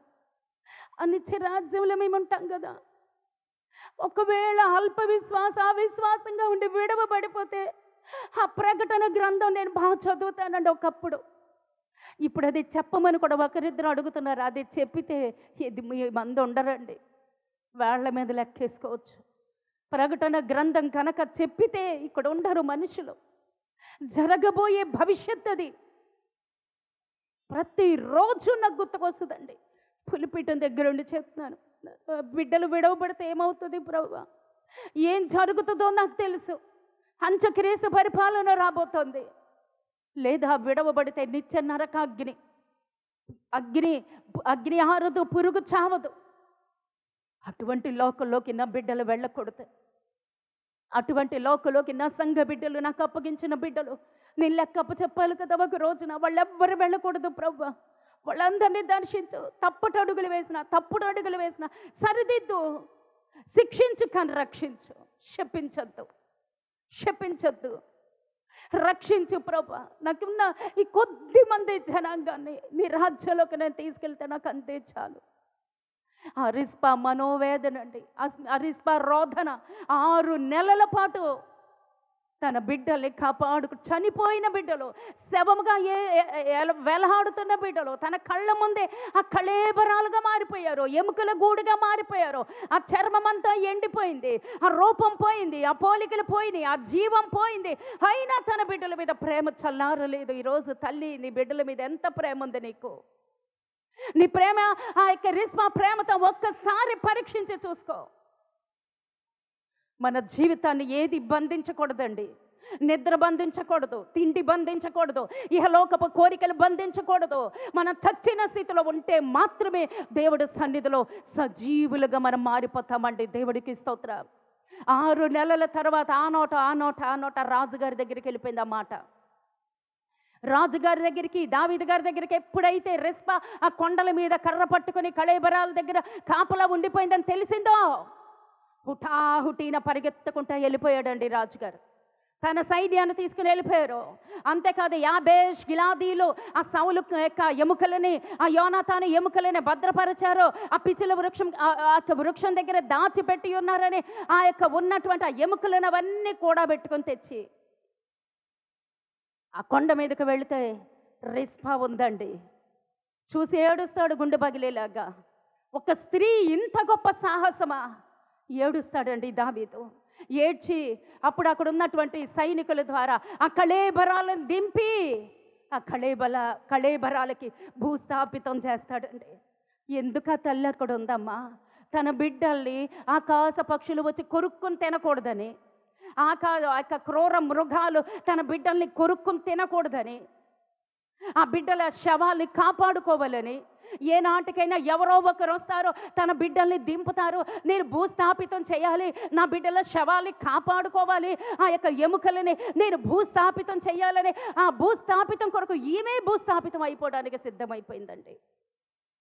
Speaker 1: నిత్య రాజ్యంలో మేము ఉంటాం కదా. ఒకవేళ అల్ప విశ్వాస అవిశ్వాసంగా ఉండి విడవబడిపోతే ఆ ప్రకటన గ్రంథం నేను బాగా చదువుతానండి ఒకప్పుడు. ఇప్పుడు అది చెప్పమని కూడా ఒకరిద్దరు అడుగుతున్నారు. అది చెప్పితే ఇది మీ మంది ఉండరండి, వాళ్ళ మీద లెక్కేసుకోవచ్చు. ప్రకటన గ్రంథం కనుక చెప్పితే ఇక్కడ ఉండరు మనుషులు. జరగబోయే భవిష్యత్తు అది ప్రతిరోజు నాకు గుర్తుకొస్తుందండి. పులిపీఠం దగ్గర ఉండి చెప్తున్నాను, బిడ్డలు విడవబడితే ఏమవుతుంది ప్రభువా, ఏం జరుగుతుందో నాకు తెలుసు. అంత్యక్రీస్తు పరిపాలన రాబోతోంది. లేదా విడవబడితే నిత్య నరకాగ్ని, అగ్ని ఆరదు, పురుగు చావదు. అటువంటి లోకంలోకి నా బిడ్డలు వెళ్ళకూడదు. అటువంటి లోకంలోకి నా సంఘ బిడ్డలు, నాకు అప్పగించిన బిడ్డలు నేను లెక్కప్ప చెప్పాలి కదా ఒక రోజున. వాళ్ళెవ్వరు వెళ్ళకూడదు ప్రభువా. వాళ్ళందరినీ దర్శించు. తప్పుడు అడుగులు వేసిన సరిదిద్దు, శిక్షించు కానీ రక్షించు. శపించద్దు, రక్షించు ప్రభా. నాకున్న ఈ కొద్ది మంది జనాంగాన్ని నీ రాజ్యంలోకి నేను తీసుకెళ్తే నాకు అంతే చాలు. ఆ రిస్పా మనోవేదన అండి, ఆ రిస్పా రోదన 6 నెలల పాటు తన బిడ్డల్ని కాపాడుకు, చనిపోయిన బిడ్డలు, శవముగా వెలహాడుతున్న బిడ్డలు తన కళ్ళ ముందే ఆ కళేబరాలుగా మారిపోయారు, ఎముకల గూడుగా మారిపోయారు. ఆ చర్మం అంతా ఎండిపోయింది, ఆ రూపం పోయింది, ఆ పోలికలు పోయినాయి, ఆ జీవం పోయింది. అయినా తన బిడ్డల మీద ప్రేమ చల్లారలేదు. ఈరోజు తల్లి, నీ బిడ్డల మీద ఎంత ప్రేమ ఉంది నీకు? నీ ప్రేమ, ఆ యొక్క రిస్మా ప్రేమతో ఒక్కసారి పరీక్షించి చూసుకో. మన జీవితాన్ని ఏది బంధించకూడదండి. నిద్ర బంధించకూడదు, తిండి బంధించకూడదు, ఇహలోకపు కోరికలు బంధించకూడదు. మనం చచ్చిన స్థితిలో ఉంటే మాత్రమే దేవుడి సన్నిధిలో సజీవులుగా మనం మారిపోతామండి. దేవుడికి స్తోత్రం. 6 నెలల తర్వాత ఆ నోట రాజుగారి దగ్గరికి వెళ్ళిపోయింది ఆ మాట. రాజుగారి దగ్గరికి, దావీదు గారి దగ్గరికి ఎప్పుడైతే రిస్పా ఆ కొండల మీద కర్ర పట్టుకుని కళేబరాల దగ్గర కాపలా ఉండిపోయిందని తెలిసిందో, హుటాహుటీన పరిగెత్తుకుంటా వెళ్ళిపోయాడండి రాజుగారు. తన సైన్యాన్ని తీసుకుని వెళ్ళిపోయారు. అంతేకాదు యాబేష్ గిలాదీలు ఆ సౌలు యొక్క ఎముకలని, ఆ యోనాతాను ఎముకలని భద్రపరిచారు. ఆ పిచ్చిల వృక్షం దగ్గర దాచిపెట్టి ఉన్నారని ఆ యొక్క ఉన్నటువంటి ఆ ఎముకలను అవన్నీ కూడా పెట్టుకొని తెచ్చి ఆ కొండ మీదకి వెళితే రిస్పా ఉందండి. చూసి ఏడుస్తాడు గుండె పగిలేలాగా. ఒక స్త్రీ ఇంత గొప్ప సాహసమా? ఏడుస్తాడండి దావీదు. ఏడ్చి అప్పుడు అక్కడ ఉన్నటువంటి సైనికుల ద్వారా ఆ కళేబరాలను దింపి ఆ కళేబరాలకి భూస్థాపితం చేస్తాడండి. ఎందుకు ఆ తల్లి అక్కడ ఉందమ్మా? తన బిడ్డల్ని ఆకాశ పక్షులు వచ్చి కొరుక్కుని తినకూడదని, ఆ యొక్క క్రూర మృగాలు తన బిడ్డల్ని కొరుక్కుని తినకూడదని, ఆ బిడ్డల శవాల్ని కాపాడుకోవాలని. ఏ నాటికైనా ఎవరో ఒకరు వస్తారో తన బిడ్డల్ని దింపుతారు, నేను భూస్థాపితం చేయాలి, నా బిడ్డల శవాల్ని కాపాడుకోవాలి, ఆ యొక్క ఎముకలని నేను భూస్థాపితం చేయాలని ఆ భూస్థాపితం కొరకు ఈమె భూస్థాపితం అయిపోవడానికి సిద్ధమైపోయిందండి.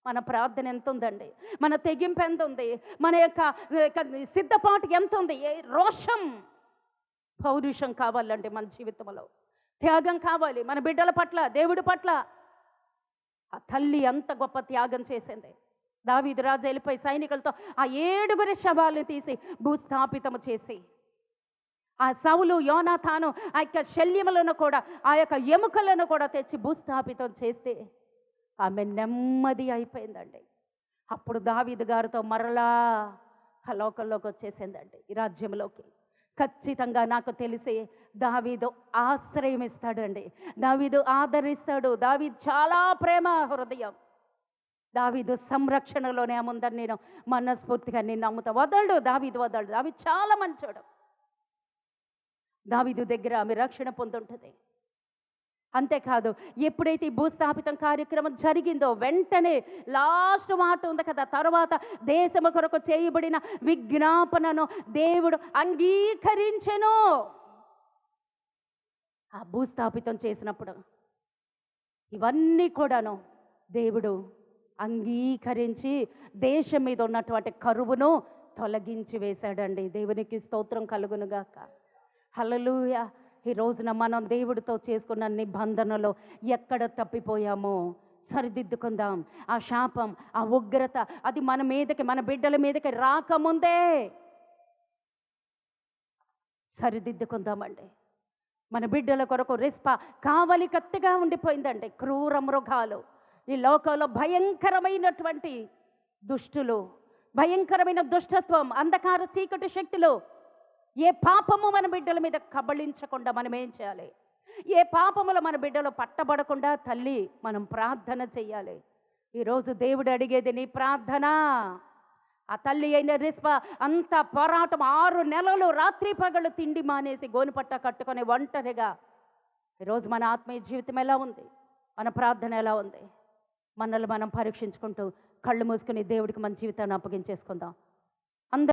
Speaker 1: మన ప్రార్థన ఎంత ఉందండి? మన తెగింపు ఎంత ఉంది? మన యొక్క సిద్ధపాటు ఎంత ఉంది? రోషం, పౌరుషం కావాలండి మన జీవితంలో. త్యాగం కావాలి మన బిడ్డల పట్ల, దేవుడి పట్ల. ఆ తల్లి అంత గొప్ప త్యాగం చేసింది. దావీదు రాజు వెళ్ళిపోయి సైనికులతో ఆ 7 శవాలను తీసి భూస్థాపితము చేసి ఆ సౌలు యోనాతాను ఆ యొక్క శల్యములను కూడా, ఆ యొక్క ఎముకలను కూడా తెచ్చి భూస్థాపితం చేస్తే ఆమె నెమ్మది అయిపోయిందండి. అప్పుడు దావీదు గారితో మరలా ఆ లోకంలోకి వచ్చేసిందండి, ఈ రాజ్యంలోకి. ఖచ్చితంగా నాకు తెలిసి దావీదు ఆశ్రయం ఇస్తాడండి, దావీదు ఆదరిస్తాడు. దావీదు చాలా ప్రేమ హృదయం, దావీదు సంరక్షణలోనే ముందని నేను మనస్ఫూర్తిగా నేను నమ్ముతా. వదలడు దావీదు, వదలడు. దావీదు చాలా మంచోడు. దావీదు దగ్గర ఆమె రక్షణ పొందుంటుంది. అంతేకాదు, ఎప్పుడైతే ఈ భూస్థాపితం కార్యక్రమం జరిగిందో వెంటనే లాస్ట్ మాట ఉంది కదా, తర్వాత దేశము కొరకు చేయబడిన విజ్ఞాపనను దేవుడు అంగీకరించెను. ఆ భూస్థాపితం చేసినప్పుడు ఇవన్నీ కూడాను దేవుడు అంగీకరించి దేశం మీద ఉన్నటువంటి కరువును తొలగించి వేశాడండి. దేవునికి స్తోత్రం కలుగునుగాక. హల్లెలూయా. ఈ రోజున మనం దేవుడితో చేసుకున్న నిబంధనలో ఎక్కడ తప్పిపోయామో సరిదిద్దుకుందాం. ఆ శాపం, ఆ ఉగ్రత అది మన మీదకి, మన బిడ్డల మీదకి రాకముందే సరిదిద్దుకుందామండి. మన బిడ్డల కొరకు రిస్పా కావలి కత్తిగా ఉండిపోయిందండి. క్రూర మృగాలు, ఈ లోకంలో భయంకరమైనటువంటి దుష్టులు, భయంకరమైన దుష్టత్వం, అంధకార చీకటి శక్తులు, ఏ పాపము మన బిడ్డల మీద కబళించకుండా మనం ఏం చేయాలి? ఏ పాపములు మన బిడ్డలు పట్టబడకుండా తల్లి మనం ప్రార్థన చెయ్యాలి. ఈరోజు దేవుడు అడిగేది నీ ప్రార్థన. ఆ తల్లి అయిన రిస్పా అంత పోరాటం, 6 నెలలు రాత్రి పగలు తిండి మానేసి గోనుపట్ట కట్టుకొని ఒంటరిగా. ఈరోజు మన ఆత్మీయ జీవితం ఎలా ఉంది? మన ప్రార్థన ఎలా ఉంది? మనల్ని మనం పరీక్షించుకుంటూ కళ్ళు మూసుకుని దేవుడికి మన జీవితాన్ని అప్పగించేసుకుందాం.